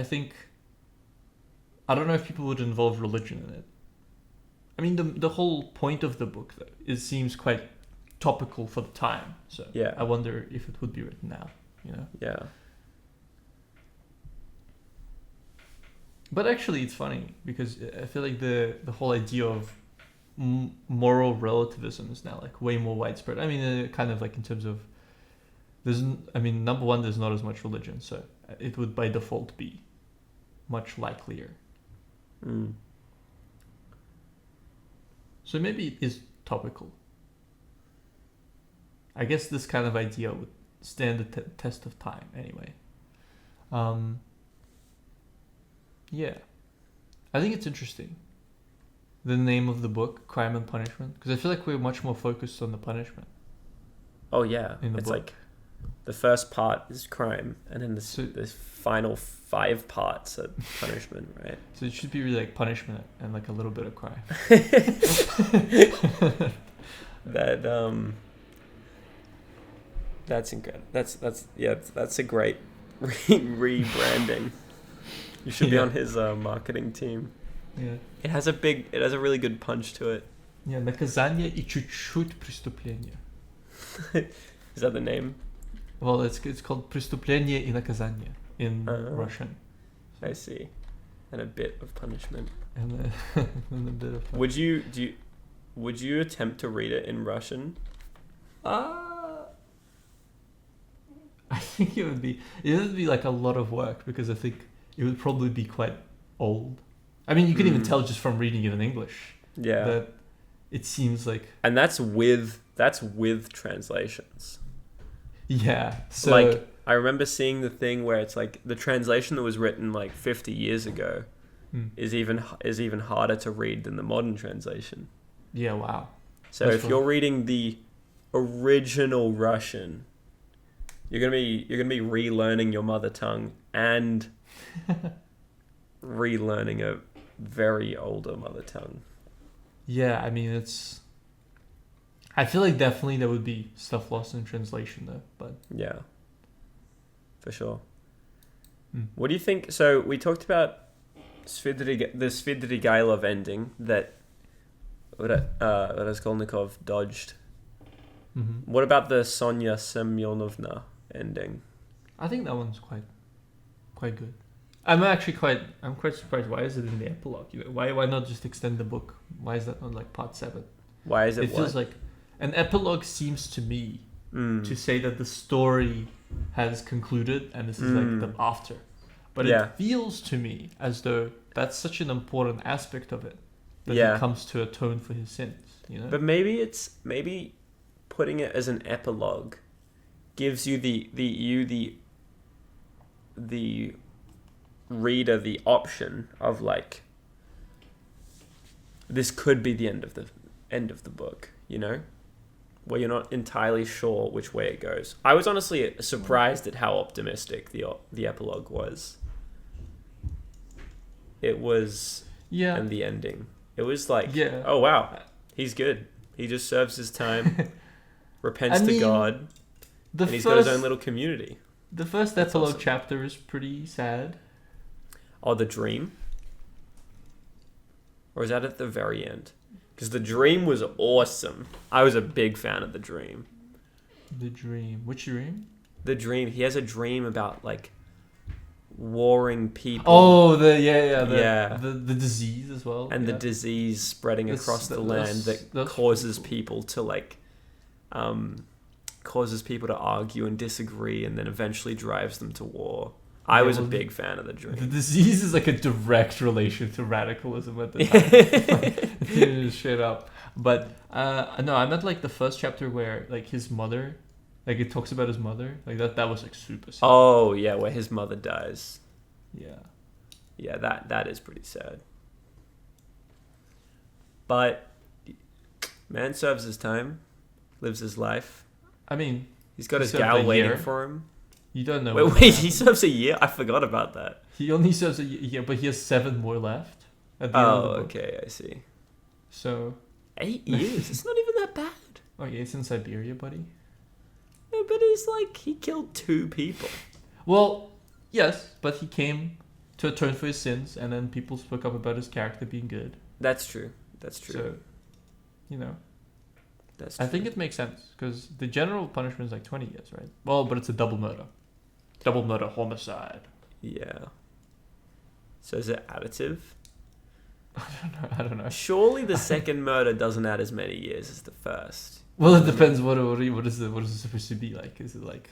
Speaker 1: think, I don't know if people would involve religion in it. I mean, the whole point of the book though, it seems quite topical for the time. So
Speaker 2: Yeah.
Speaker 1: I wonder if it would be written now. You know.
Speaker 2: Yeah.
Speaker 1: But actually, it's funny because I feel like the whole idea of moral relativism is now like way more widespread. I mean, kind of like in terms of number one, there's not as much religion, so it would by default be much likelier.
Speaker 2: Mm.
Speaker 1: So maybe it is topical. I guess this kind of idea would stand the test of time anyway. Yeah. I think it's interesting. The name of the book, Crime and Punishment, because I feel like we're much more focused on the punishment.
Speaker 2: Oh yeah,
Speaker 1: In the
Speaker 2: it's
Speaker 1: book.
Speaker 2: like the first part is crime, and then the final 5 parts are punishment, right?
Speaker 1: So it should be really like punishment and like a little bit of crime.
Speaker 2: That's incredible. That's a great rebranding. You should be
Speaker 1: Yeah.
Speaker 2: on his marketing team.
Speaker 1: Yeah.
Speaker 2: It has a really good punch to it.
Speaker 1: Yeah, наказание и чуть-чуть преступление.
Speaker 2: Is that the name?
Speaker 1: Well, it's called преступление и наказание in Russian.
Speaker 2: I see. And a bit of punishment.
Speaker 1: And and a bit of fun.
Speaker 2: Would you attempt to read it in Russian?
Speaker 1: I think it would be like a lot of work because I think it would probably be quite old. I mean, you can even tell just from reading it in English.
Speaker 2: Yeah.
Speaker 1: That it seems like.
Speaker 2: And that's with translations.
Speaker 1: Yeah. So
Speaker 2: Like I remember seeing the thing where it's like the translation that was written like 50 years ago is even harder to read than the modern translation.
Speaker 1: Yeah. Wow.
Speaker 2: So
Speaker 1: That's
Speaker 2: if
Speaker 1: right.
Speaker 2: you're reading the original Russian, you're gonna be relearning your mother tongue and relearning a very older mother tongue.
Speaker 1: Yeah. I mean, it's. I feel like definitely there would be stuff lost in translation though, but.
Speaker 2: Yeah, for sure.
Speaker 1: Mm.
Speaker 2: What do you think? So we talked about the Svidrigailov ending that Raskolnikov dodged.
Speaker 1: Mm-hmm.
Speaker 2: What about the Sonia Semyonovna ending?
Speaker 1: I think that one's quite good. I'm quite surprised. Why is it in the epilogue? Why not just extend the book? Why is that not like part 7?
Speaker 2: Why is it?
Speaker 1: It feels like an epilogue seems to me to say that the story has concluded and this is like the after. But
Speaker 2: Yeah.
Speaker 1: it feels to me as though that's such an important aspect of it that
Speaker 2: Yeah.
Speaker 1: he comes to atone for his sins. You know?
Speaker 2: But maybe putting it as an epilogue gives you the reader the option of like this could be the end of the book, you know, where you're not entirely sure which way it goes. I was honestly surprised at how optimistic the epilogue was. It was,
Speaker 1: yeah.
Speaker 2: and the ending. It was like,
Speaker 1: Yeah.
Speaker 2: oh wow, he's good. He just serves his time, repents
Speaker 1: I
Speaker 2: to
Speaker 1: mean,
Speaker 2: God, and he's got his own little community.
Speaker 1: The first
Speaker 2: That's
Speaker 1: epilogue
Speaker 2: awesome.
Speaker 1: chapter is pretty sad.
Speaker 2: Oh, the dream? Or is that at the very end? Because the dream was awesome. I was a big fan of the dream.
Speaker 1: The dream. Which dream?
Speaker 2: The dream. He has a dream about like warring people.
Speaker 1: Oh, the disease as well.
Speaker 2: And the
Speaker 1: yeah.
Speaker 2: disease spreading across the land that
Speaker 1: that's
Speaker 2: causes
Speaker 1: pretty
Speaker 2: people to like causes people to argue and disagree and then eventually drives them to war. I was a big fan of the dream.
Speaker 1: The disease is like a direct relation to radicalism at the time. Straight up. But no, I meant like the first chapter where like his mother, like it talks about his mother. Like that was like super sad.
Speaker 2: Oh yeah, where his mother dies.
Speaker 1: Yeah.
Speaker 2: Yeah, that is pretty sad. But man serves his time, lives his life.
Speaker 1: I mean,
Speaker 2: He's got
Speaker 1: He
Speaker 2: his
Speaker 1: served
Speaker 2: gal
Speaker 1: a
Speaker 2: waiting
Speaker 1: year.
Speaker 2: for him.
Speaker 1: you don't know.
Speaker 2: Wait,
Speaker 1: what's
Speaker 2: wait,
Speaker 1: gonna
Speaker 2: he
Speaker 1: happen.
Speaker 2: serves a year? I forgot about that.
Speaker 1: He only serves a year, but he has 7 more left at the end of
Speaker 2: Oh,
Speaker 1: the book.
Speaker 2: okay, I see.
Speaker 1: So
Speaker 2: 8 years? It's not even that bad.
Speaker 1: oh yeah, it's in Siberia, buddy.
Speaker 2: No, but it's like he killed 2 people.
Speaker 1: Well, yes, but he came to atone for his sins, and then people spoke up about his character being good.
Speaker 2: That's true. That's true.
Speaker 1: So, you know,
Speaker 2: That's true.
Speaker 1: I think it makes sense because the general punishment is like 20 years, right? Well, but it's a double murder, homicide.
Speaker 2: Yeah. So is it additive?
Speaker 1: I don't know.
Speaker 2: Surely the second murder doesn't add as many years as the first.
Speaker 1: Well, it depends. What is it supposed to be like? Is it like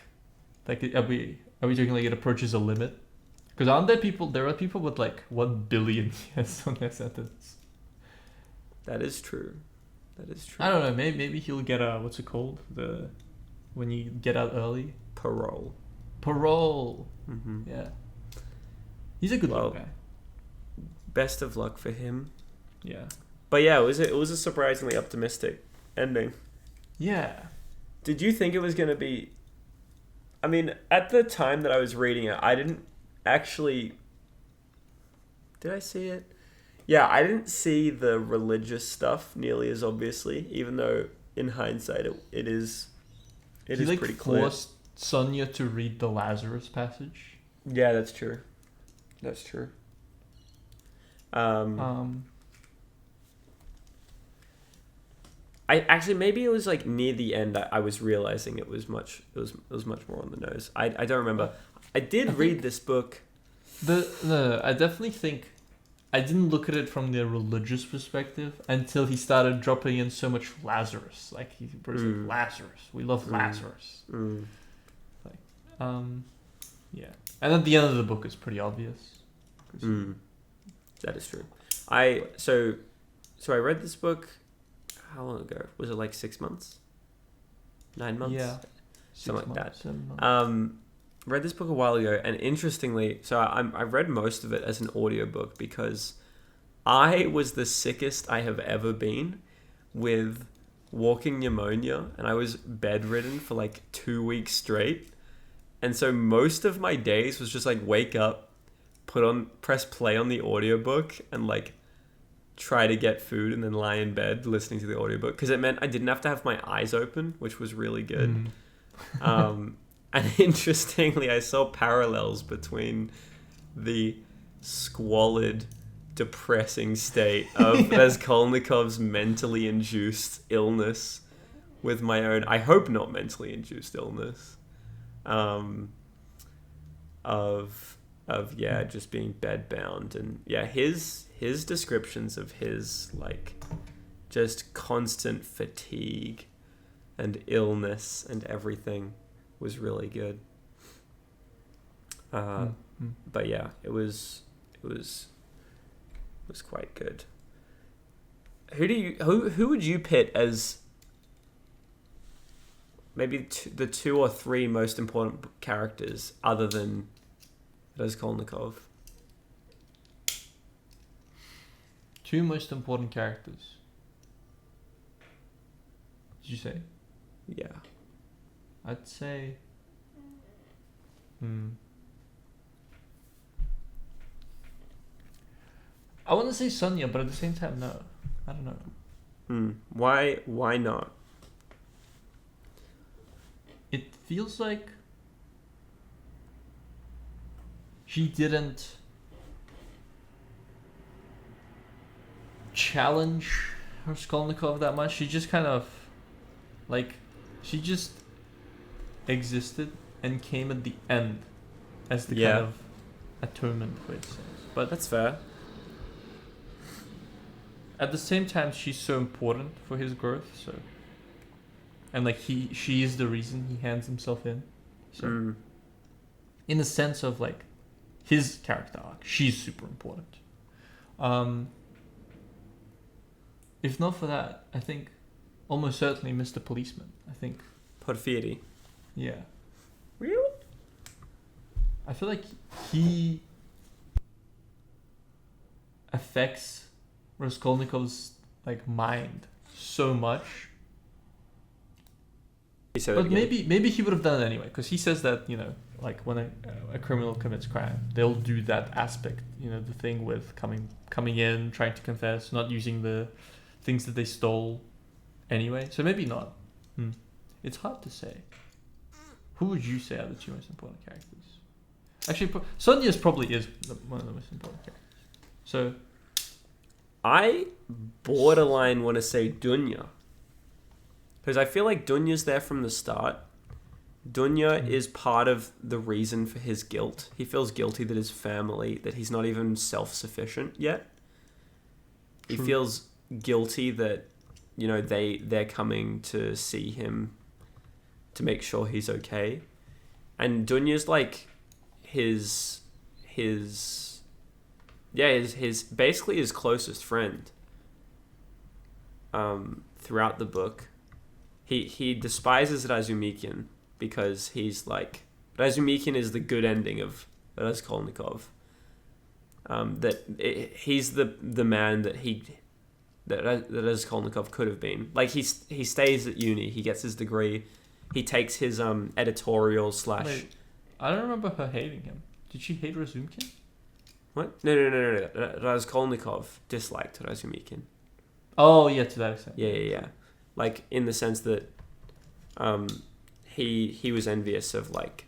Speaker 1: are we talking like it approaches a limit? Because aren't there people? There are people with like 1 billion years on their sentence.
Speaker 2: That is true. That is true.
Speaker 1: I don't know. Maybe he'll get a what's it called? When you get out early.
Speaker 2: Parole.
Speaker 1: Mm-hmm. Yeah. He's a good little guy.
Speaker 2: Best of luck for him.
Speaker 1: Yeah.
Speaker 2: But yeah, it was a surprisingly optimistic ending.
Speaker 1: Yeah.
Speaker 2: Did you think it was going to be... I mean, at the time that I was reading it, I didn't actually... Did I see it? Yeah, I didn't see the religious stuff nearly as obviously, even though in hindsight it is pretty clear. He
Speaker 1: forced Sonia to read the Lazarus passage.
Speaker 2: Yeah, that's true. That's true. I actually, maybe it was like near the end I was realizing it was much more on the nose. I don't remember. I did read this book.
Speaker 1: I definitely think I didn't look at it from the religious perspective until he started dropping in so much Lazarus. Like he was like, Lazarus. We love Lazarus. Like, yeah. And at the end of the book, it's pretty obvious.
Speaker 2: That is true. So I read this book. How long ago? Was it like 6 months? 9 months?
Speaker 1: Yeah.
Speaker 2: Something like that.
Speaker 1: 7 months.
Speaker 2: Read this book a while ago, and interestingly, so I read most of it as an audiobook because I was the sickest I have ever been with walking pneumonia, and I was bedridden for like 2 weeks straight. And so most of my days was just like wake up, press play on the audiobook, and like try to get food and then lie in bed listening to the audiobook because it meant I didn't have to have my eyes open, which was really good. And interestingly, I saw parallels between the squalid, depressing state of Raskolnikov's mentally induced illness with my own, I hope not mentally induced illness, just being bedbound. And yeah, his descriptions of his like just constant fatigue and illness and everything was really good. But yeah, it was quite good. Who would you pit as maybe the 2 or 3 most important characters other than Raskolnikov?
Speaker 1: 2 most important characters. Did you say?
Speaker 2: Yeah.
Speaker 1: I'd say... I want to say Sonia, but at the same time, no. I don't know.
Speaker 2: Why not?
Speaker 1: It feels like she didn't challenge Raskolnikov that much. She just kind of she just existed and came at the end as the kind of atonement for his sins. But
Speaker 2: that's fair.
Speaker 1: At the same time, she's so important for his growth. So, and like she is the reason he hands himself in. So, in the sense of like his character arc, she's super important. If not for that, I think almost certainly Mr. Policeman. I think
Speaker 2: Porfiry.
Speaker 1: Yeah.
Speaker 2: Really?
Speaker 1: I feel like he affects Raskolnikov's like mind so much. But maybe he would have done it anyway, because he says that, you know, like when a criminal commits crime, they'll do that aspect, you know, the thing with coming in, trying to confess, not using the things that they stole anyway. So maybe not. It's hard to say. Who would you say are the two most important characters? Actually, Sonya's probably is one of the most important characters. So,
Speaker 2: I borderline want to say Dunya. Because I feel like Dunya's there from the start. Dunya is part of the reason for his guilt. He feels guilty that his family, that he's not even self-sufficient yet. He feels guilty that, you know, they're coming to see him to make sure he's okay. And Dunya's like his basically his closest friend throughout the book. He despises Razumikin because he's like, Razumikin is the good ending of Raskolnikov. He's the man that Raskolnikov could have been. Like he stays at uni, he gets his degree, he takes his editorial /
Speaker 1: Wait, I don't remember her hating him. Did she hate Razumkin?
Speaker 2: What? No. Raskolnikov disliked Razumikin.
Speaker 1: Oh yeah, to that extent.
Speaker 2: Yeah. Like in the sense that he was envious of like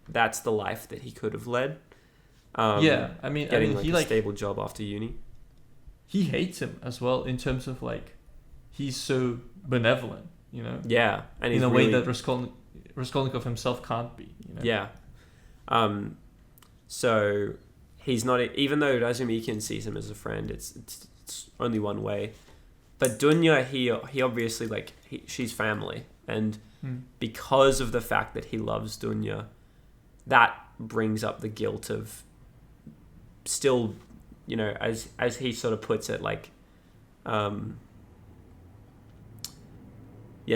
Speaker 2: that's the life that he could have led. Getting
Speaker 1: he
Speaker 2: a stable job after uni.
Speaker 1: He hates him as well in terms of like he's so benevolent, you know.
Speaker 2: Yeah, and
Speaker 1: in a way that Raskolnikov himself can't be. You know?
Speaker 2: Yeah. So he's not, even though Razumikin sees him as a friend, it's only one way. But Dunya, he obviously like she's family, and because of the fact that he loves Dunya, that brings up the guilt of still, you know, as he sort of puts it, like,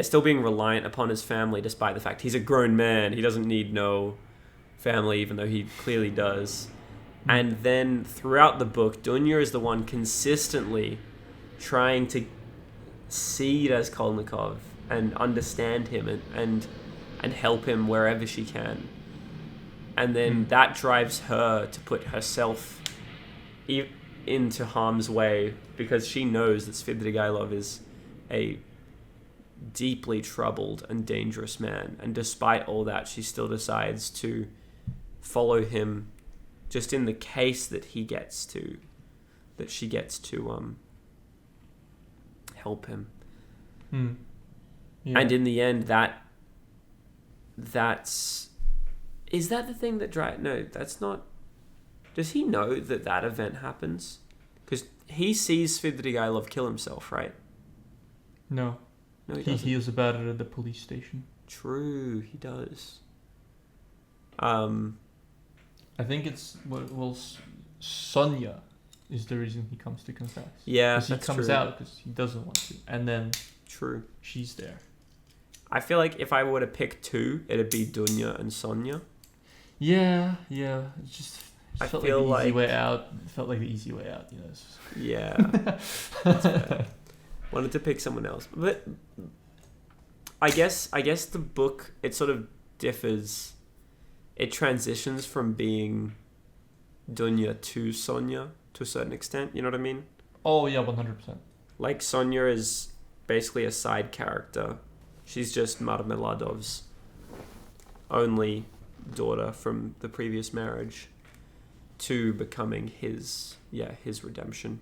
Speaker 2: still being reliant upon his family despite the fact he's a grown man. He doesn't need no family, even though he clearly does. And then throughout the book, Dunya is the one consistently trying to see Raskolnikov and understand him and help him wherever she can. And then that drives her to put herself into harm's way because she knows that Svidrigailov is a deeply troubled and dangerous man. And despite all that, she still decides to follow him just in the case that she gets to help him. Yeah. And in the end, is that the thing that no, that's not. Does he know that event happens? Because he sees Svidrigailov kill himself, right?
Speaker 1: No, he hears about it at the police station.
Speaker 2: True, he does.
Speaker 1: I think it's Sonia is the reason he comes to confess.
Speaker 2: Yeah,
Speaker 1: because he comes out because he doesn't want to, and then
Speaker 2: true,
Speaker 1: she's there.
Speaker 2: I feel like if I were to pick two, it'd be Dunya and Sonia.
Speaker 1: Yeah. It just felt like the easy way out. It felt like the easy way out, you know.
Speaker 2: Yeah. That's fair. Wanted to pick someone else, but I guess the book, it sort of differs. It transitions from being Dunya to Sonia to a certain extent. You know what I mean?
Speaker 1: Oh yeah, 100%.
Speaker 2: Like Sonia is basically a side character. She's just Marmeladov's only daughter from the previous marriage to becoming his redemption.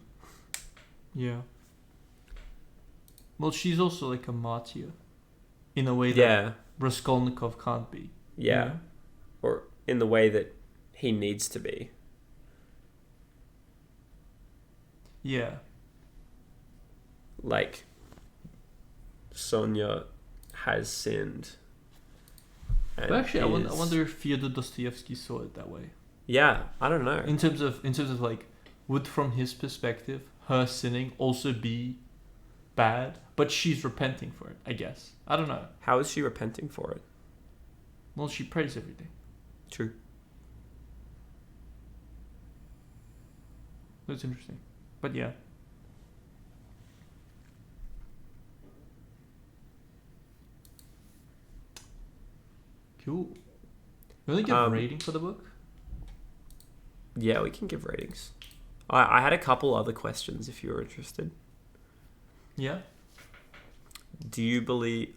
Speaker 1: Yeah. Well, she's also like a martyr in a way that Raskolnikov can't be.
Speaker 2: Yeah.
Speaker 1: You know?
Speaker 2: Or in the way that he needs to be.
Speaker 1: Yeah.
Speaker 2: Like Sonia has sinned.
Speaker 1: But actually, I wonder if Fyodor Dostoevsky saw it that way.
Speaker 2: Yeah, I don't know.
Speaker 1: In terms of like, would from his perspective, her sinning also be bad? But she's repenting for it, I guess. I don't know.
Speaker 2: How is she repenting for it?
Speaker 1: Well, she prays every day.
Speaker 2: True.
Speaker 1: That's interesting. But yeah. Cool. You want to give a rating for the book?
Speaker 2: Yeah, we can give ratings. I had a couple other questions if you're interested.
Speaker 1: Yeah.
Speaker 2: Do you believe...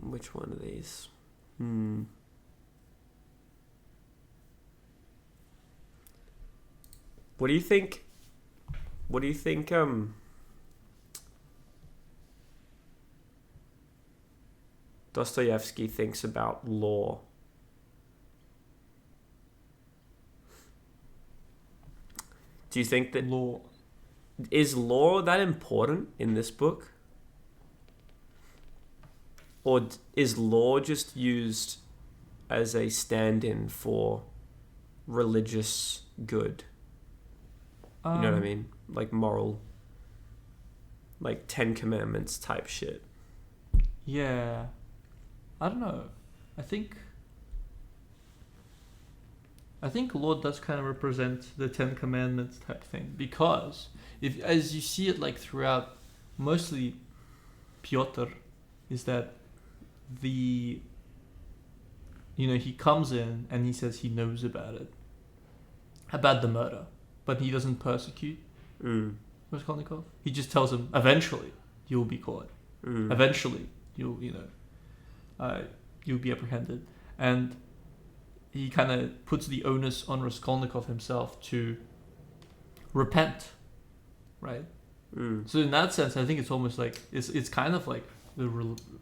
Speaker 2: which one of these? What do you think... Dostoevsky thinks about law? Do you think that...
Speaker 1: Law.
Speaker 2: Is law that important in this book? Or is law just used as a stand-in for religious good? You know what I mean? Like moral, like 10 Commandments type shit.
Speaker 1: Yeah. I don't know. I think law does kind of represent the 10 Commandments type thing, because if, as you see it like throughout, mostly Piotr, is that he comes in and he says he knows about the murder, but he doesn't persecute Raskolnikov. He just tells him, eventually you'll be caught. Eventually you'll be apprehended. And he kind of puts the onus on Raskolnikov himself to repent, right? So in that sense, I think it's almost like it's kind of like the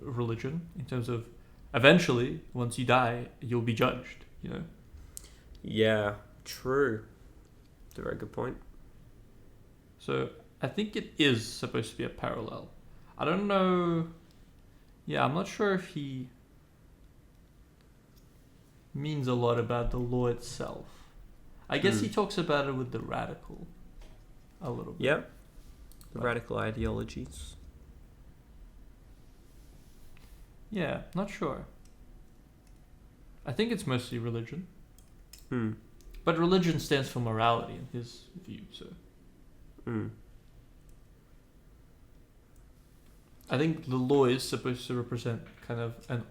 Speaker 1: religion, in terms of eventually, once you die, you'll be judged, you know?
Speaker 2: Yeah, true. That's a very good point.
Speaker 1: So I think it is supposed to be a parallel. I don't know. Yeah, I'm not sure if he means a lot about the law itself. I guess he talks about it with the radical a little bit.
Speaker 2: Yep. The radical ideologies.
Speaker 1: Yeah, not sure. I think it's mostly religion. But religion stands for morality in his view, so. I think the law is supposed to represent kind of an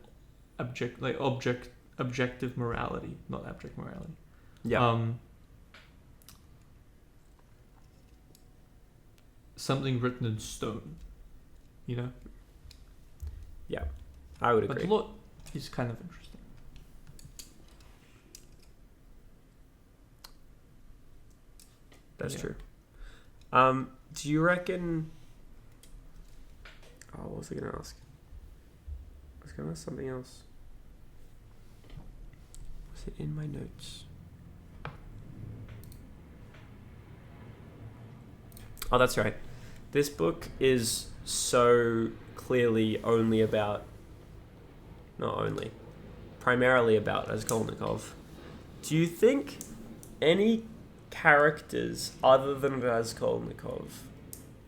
Speaker 1: objective morality, not abject morality.
Speaker 2: Yeah.
Speaker 1: Something written in stone, you know?
Speaker 2: Yeah, I would agree.
Speaker 1: But the law is kind of interesting.
Speaker 2: That's true. Do you reckon... Oh, what was I going to ask? I was going to ask something else. Was it in my notes? Oh, that's right. This book is so clearly only about... Not only. Primarily about Raskolnikov. Do you think any characters other than Raskolnikov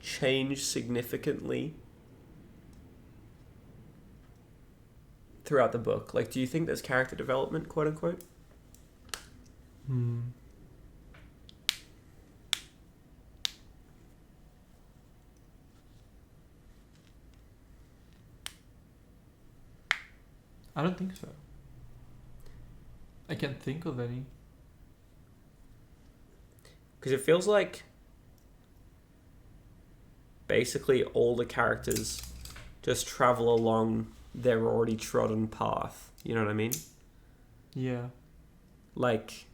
Speaker 2: change significantly throughout the book? Like, do you think there's character development, quote unquote?
Speaker 1: I don't think so. I can't think of any.
Speaker 2: Because it feels like basically all the characters just travel along their already trodden path. You know what I mean?
Speaker 1: Yeah.
Speaker 2: Like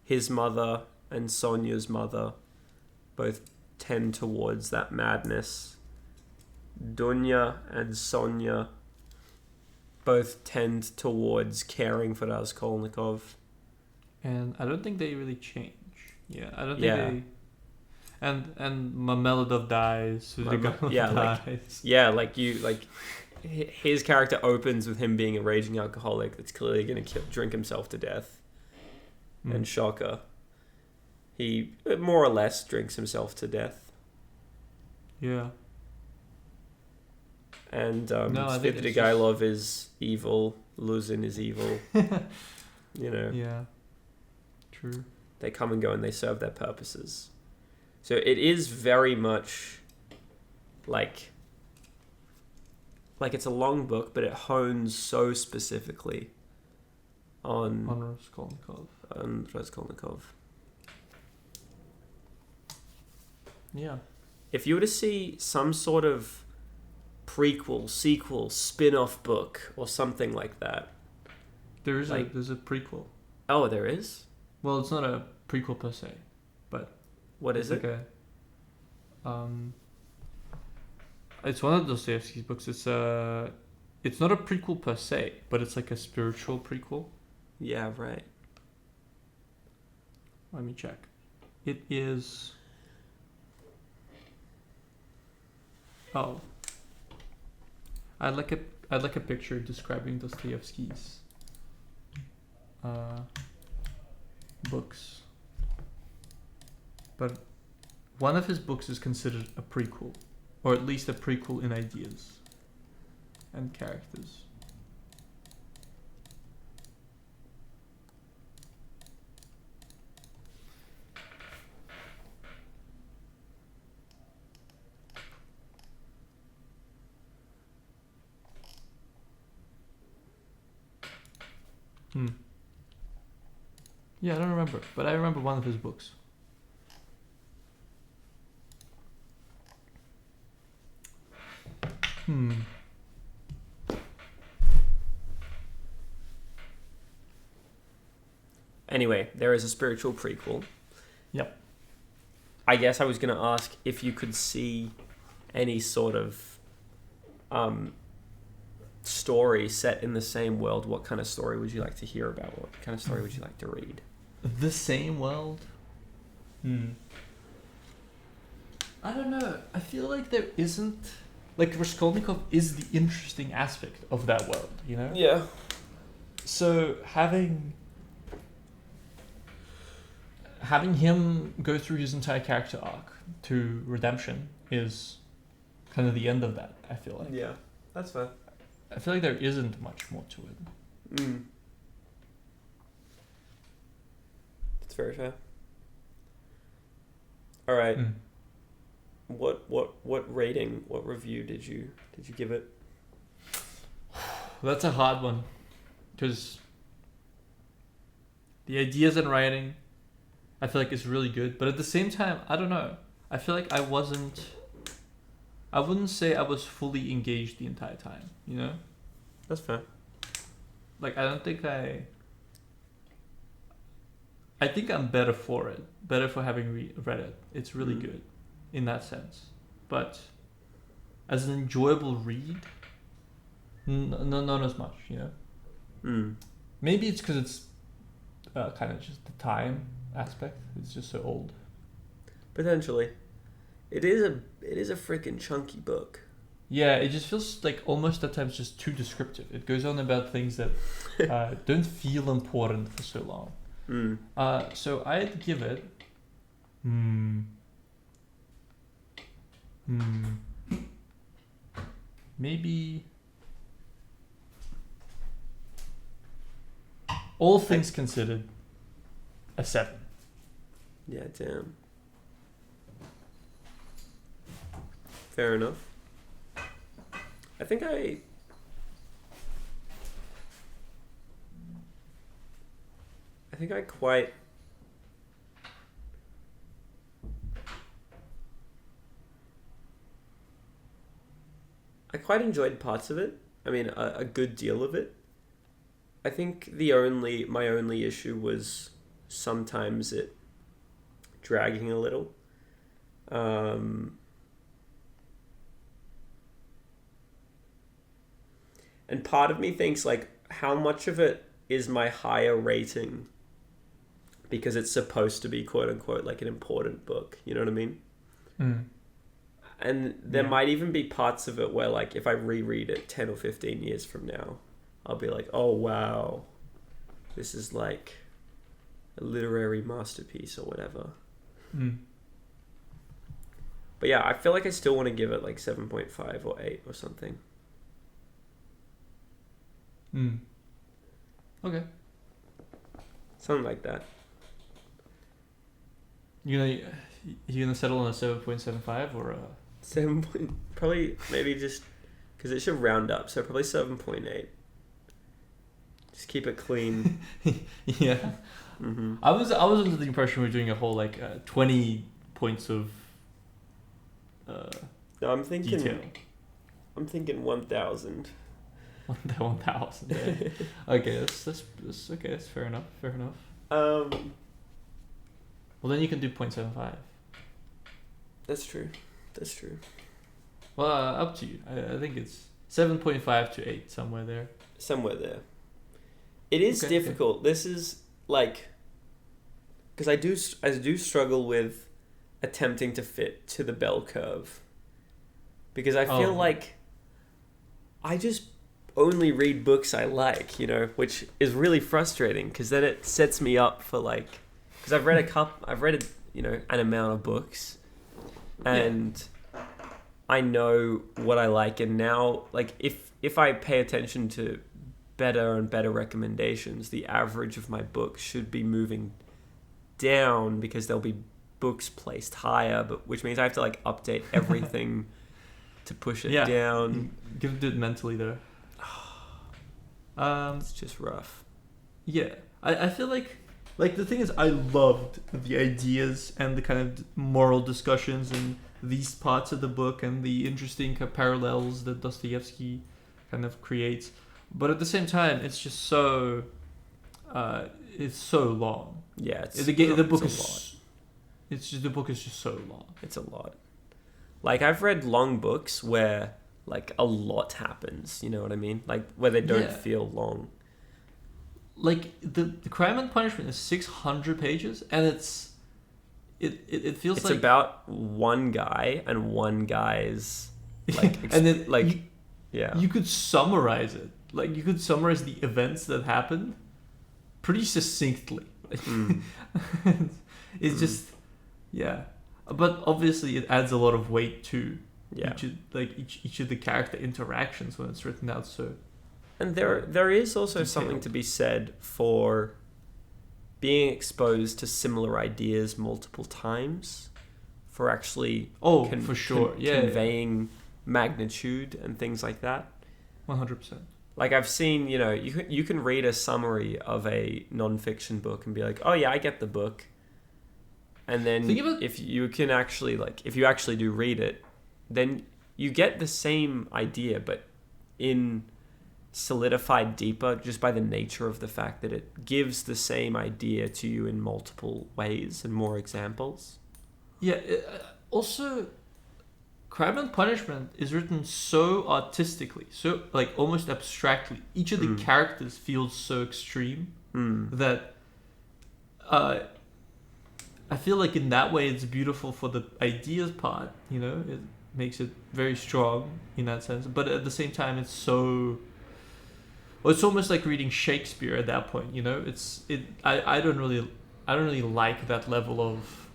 Speaker 2: his mother and Sonia's mother both tend towards that madness. Dunya and Sonia both tend towards caring for Raskolnikov.
Speaker 1: And I don't think they really change. Yeah, I don't think they... And Mameladov dies, so
Speaker 2: dies. His character opens with him being a raging alcoholic that's clearly going to drink himself to death. And Shocker, he more or less drinks himself to death.
Speaker 1: Yeah.
Speaker 2: And Svidrigailov is evil. Luzin is evil. You know.
Speaker 1: Yeah. True.
Speaker 2: They come and go and they serve their purposes. So it is very much like it's a long book, but it hones so specifically on
Speaker 1: Raskolnikov.
Speaker 2: Raskolnikov.
Speaker 1: Yeah.
Speaker 2: If you were to see some sort of prequel, sequel, spin-off book or something like that.
Speaker 1: There's a prequel.
Speaker 2: Oh, there is?
Speaker 1: Well, it's not a prequel per se, but
Speaker 2: what is it?
Speaker 1: Like it's one of Dostoevsky's books. It's not a prequel per se, but it's like a spiritual prequel.
Speaker 2: Yeah, right.
Speaker 1: Let me check. It is. Oh. I'd like a picture describing Dostoevsky's books. But one of his books is considered a prequel, or at least a prequel in ideas and characters. Yeah, I don't remember, but I remember one of his books.
Speaker 2: Anyway, there is a spiritual prequel.
Speaker 1: Yep.
Speaker 2: I guess I was going to ask if you could see any sort of story set in the same world. What kind of story would you like to hear about? What kind of story would you like to read?
Speaker 1: The same world? I don't know. I feel like there isn't... Like, Raskolnikov is the interesting aspect of that world, you know?
Speaker 2: Yeah.
Speaker 1: So, having him go through his entire character arc to redemption is kind of the end of that, I feel like.
Speaker 2: Yeah, that's fair.
Speaker 1: I feel like there isn't much more to it.
Speaker 2: That's very fair. All right. What rating, what review did you give it?
Speaker 1: That's a hard one, because the ideas in writing, I feel like it's really good, but at the same time, I don't know. I feel like I wouldn't say I was fully engaged the entire time, you know?
Speaker 2: That's fair.
Speaker 1: Like, I don't think I think I'm better for it, better for having read it. It's really good in that sense. But as an enjoyable read, not as much, you know? Maybe it's because it's kind of just the time aspect. It's just so old.
Speaker 2: Potentially. It is a freaking chunky book.
Speaker 1: Yeah, it just feels like almost at times just too descriptive. It goes on about things that don't feel important for so long. So I'd give it... Maybe... All things considered, a 7.
Speaker 2: Yeah, damn. Fair enough. I think I quite... I quite enjoyed parts of it. I mean, a good deal of it. I think my only issue was sometimes it dragging a little. And part of me thinks, like, how much of it is my higher rating because it's supposed to be quote unquote like an important book, you know what I mean? And there might even be parts of it where, like, if I reread it 10 or 15 years from now, I'll be like, oh wow, this is like a literary masterpiece or whatever. But yeah, I feel like I still want to give it like 7.5 or 8 or something.
Speaker 1: Okay.
Speaker 2: Something like that.
Speaker 1: You gonna settle on a 7.75 or a...
Speaker 2: 7 point... Probably, maybe just... Because it should round up, so probably 7.8. Just keep it clean.
Speaker 1: Yeah.
Speaker 2: Mm-hmm.
Speaker 1: I was under the impression we were doing a whole 20 points of
Speaker 2: No, I'm thinking.
Speaker 1: detail.
Speaker 2: I'm thinking 1,000.
Speaker 1: 1,000. Yeah. Okay, that's okay. That's fair enough. Fair enough.
Speaker 2: Well,
Speaker 1: then you can do 0.75.
Speaker 2: that's true. That's true.
Speaker 1: Well, up to you. I think it's 7.5 to 8, somewhere there.
Speaker 2: Somewhere there. It is
Speaker 1: Okay,
Speaker 2: difficult. This is because I do struggle with attempting to fit to the bell curve, because I feel like I just only read books I like, which is really frustrating, because then it sets me up for because I've read an amount of books, and I know what I like, and now if I pay attention to better and better recommendations, the average of my books should be moving down, because there'll be books placed higher, which means I have to update everything to push it down.
Speaker 1: Give it mentally there.
Speaker 2: It's just rough.
Speaker 1: Yeah, I feel like the thing is, I loved the ideas and the kind of moral discussions in these parts of the book, and the interesting parallels that Dostoevsky kind of creates. But at the same time, it's just so it's so long.
Speaker 2: Yeah,
Speaker 1: the book
Speaker 2: it's
Speaker 1: is
Speaker 2: a lot.
Speaker 1: The book is just so long.
Speaker 2: It's a lot. I've read long books where a lot happens. You know what I mean? Where they don't feel long.
Speaker 1: The Crime and Punishment is 600 pages, and it feels
Speaker 2: it's about one guy and one guy's
Speaker 1: and then
Speaker 2: yeah.
Speaker 1: You could summarize it. You could summarize the events that happened pretty succinctly. It's just, yeah. But obviously it adds a lot of weight to each of the character interactions when it's written out so.
Speaker 2: And there is also
Speaker 1: detailed.
Speaker 2: something to be said for being exposed to similar ideas multiple times, for actually
Speaker 1: for sure.
Speaker 2: conveying magnitude and things like that.
Speaker 1: 100%.
Speaker 2: I've seen, you can read a summary of a non-fiction book and be like, oh yeah, I get the book. And then if you actually do read it, then you get the same idea, but in solidified deeper, just by the nature of the fact that it gives the same idea to you in multiple ways and more examples.
Speaker 1: Yeah. Also, Crime and Punishment is written so artistically, so almost abstractly. Each of the characters feels so extreme that I feel in that way it's beautiful for the ideas part. It makes it very strong in that sense. But at the same time, it's so. Well, it's almost like reading Shakespeare at that point. I don't really like that level of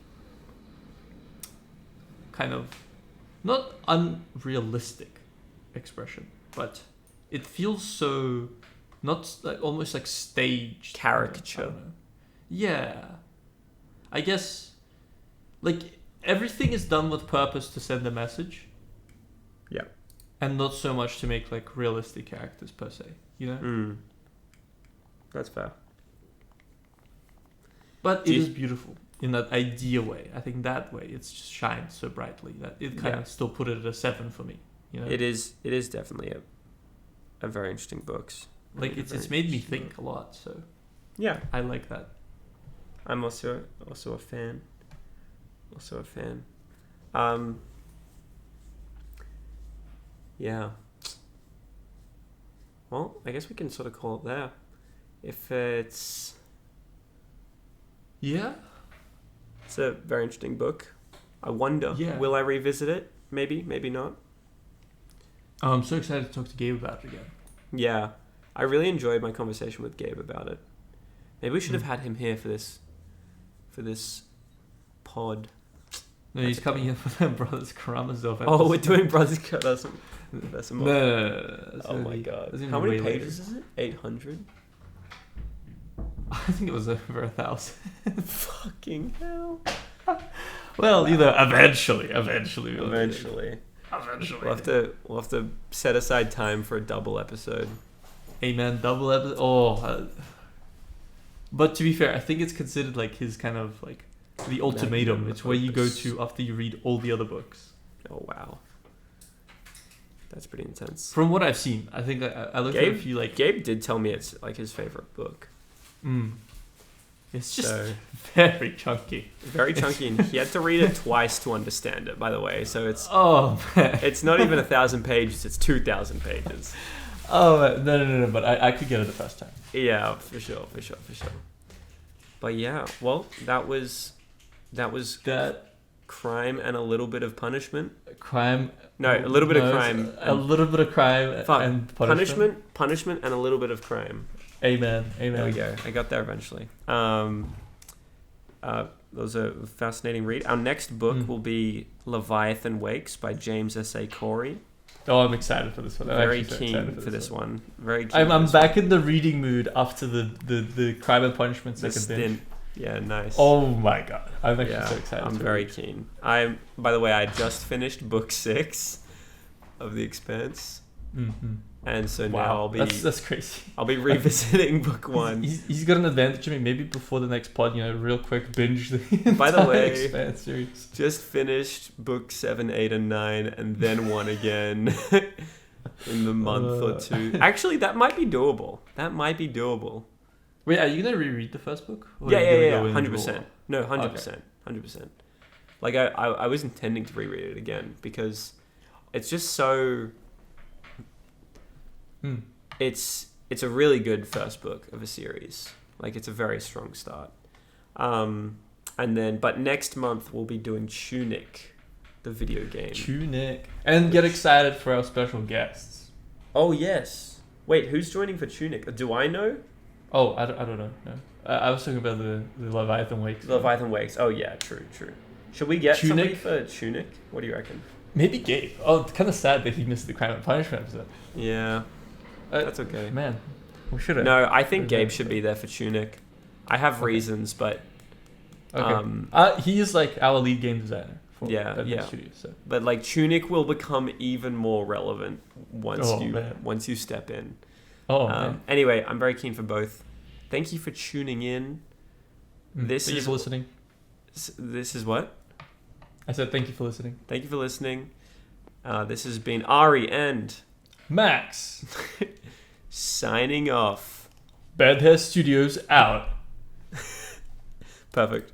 Speaker 1: kind of. Not unrealistic expression, but it feels so not almost staged
Speaker 2: caricature.
Speaker 1: Yeah, I guess everything is done with purpose to send a message.
Speaker 2: Yeah,
Speaker 1: and not so much to make realistic characters per se.
Speaker 2: That's fair.
Speaker 1: But it is beautiful. In that idea way, I think that way it's just shines so brightly that it kind of still put it at a 7 for me.
Speaker 2: It is definitely a very interesting book.
Speaker 1: It's made me think a lot. So
Speaker 2: yeah,
Speaker 1: I like that.
Speaker 2: I'm also a fan. Yeah. Well, I guess we can sort of call it there. If it's.
Speaker 1: Yeah.
Speaker 2: It's a very interesting book. I wonder, will I revisit it? Maybe, maybe not.
Speaker 1: Oh, I'm so excited to talk to Gabe about it again.
Speaker 2: Yeah. I really enjoyed my conversation with Gabe about it. Maybe we should have had him here for this pod.
Speaker 1: No, he's coming in for the Brothers Karamazov episode.
Speaker 2: Oh, we're doing Brothers Karamazov. That's a
Speaker 1: No.
Speaker 2: Oh my god. How many pages is it? 800?
Speaker 1: I think it was over 1,000.
Speaker 2: Fucking hell.
Speaker 1: Well, eventually.
Speaker 2: We'll have to set aside time for a double episode.
Speaker 1: Amen. Double episode. But to be fair, I think it's considered like his kind of like the ultimatum. It's where you go to after you read all the other books.
Speaker 2: Oh wow, that's pretty intense.
Speaker 1: From what I've seen, I think I looked at a few like.
Speaker 2: Gabe did tell me it's like his favorite book.
Speaker 1: It's just very chunky.
Speaker 2: Very chunky, and he had to read it twice to understand it. By the way, so it's
Speaker 1: man.
Speaker 2: It's not even 1,000 pages; it's 2,000 pages.
Speaker 1: Oh no! But I could get it the first time.
Speaker 2: Yeah, for sure. But yeah, well, that was
Speaker 1: That
Speaker 2: crime and a little bit of punishment.
Speaker 1: Crime.
Speaker 2: No, a little bit of crime.
Speaker 1: A little bit of crime and punishment.
Speaker 2: Punishment and a little bit of crime.
Speaker 1: Amen.
Speaker 2: There we go. I got there eventually. Those are a fascinating read. Our next book will be Leviathan Wakes by James S.A. Corey.
Speaker 1: Oh, I'm excited for this one.
Speaker 2: Very keen for this one. Very keen.
Speaker 1: I'm back in the reading mood after the crime and punishment second binge.
Speaker 2: Yeah, nice.
Speaker 1: Oh my god, I'm actually so excited.
Speaker 2: I'm very keen. By the way, I just finished book 6 of The Expanse. Mm-hmm. And so now I'll be...
Speaker 1: That's crazy.
Speaker 2: I'll be revisiting book 1.
Speaker 1: He's got an advantage of me. Maybe before the next pod, real quick binge the
Speaker 2: By the way,
Speaker 1: Expanse series.
Speaker 2: Just finished book 7, 8, and 9, and then 1 again in the month or two. Actually, that might be doable.
Speaker 1: Wait, are you going to reread the first book?
Speaker 2: Yeah, 100%. No, 100%. 100%. Like, I was intending to reread it again because it's just so... It's a really good first book of a series. Like, it's a very strong start. But next month we'll be doing Tunic, the video game.
Speaker 1: Tunic. And get excited for our special guests.
Speaker 2: Oh, yes. Wait, who's joining for Tunic? Do I know?
Speaker 1: Oh, I don't know. No. I was talking about the Leviathan Wakes.
Speaker 2: Leviathan Wakes. Oh, yeah, true. Should we get somebody for Tunic? What do you reckon?
Speaker 1: Maybe Gabe. Oh, it's kind of sad that he missed the Crime and Punishment episode.
Speaker 2: Yeah. That's okay.
Speaker 1: Man, we should have.
Speaker 2: No, I think Gabe should be there for Tunic. I have reasons, but...
Speaker 1: Okay. He is like our lead game designer. For Studio, so.
Speaker 2: But like Tunic will become even more relevant once you step in.
Speaker 1: Man.
Speaker 2: Anyway, I'm very keen for both. Thank you for tuning in.
Speaker 1: Thank you for listening.
Speaker 2: This is what?
Speaker 1: I said thank you for listening.
Speaker 2: Thank you for listening. This has been Ari and...
Speaker 1: Max.
Speaker 2: Signing off.
Speaker 1: Bad Hair Studios out.
Speaker 2: Perfect.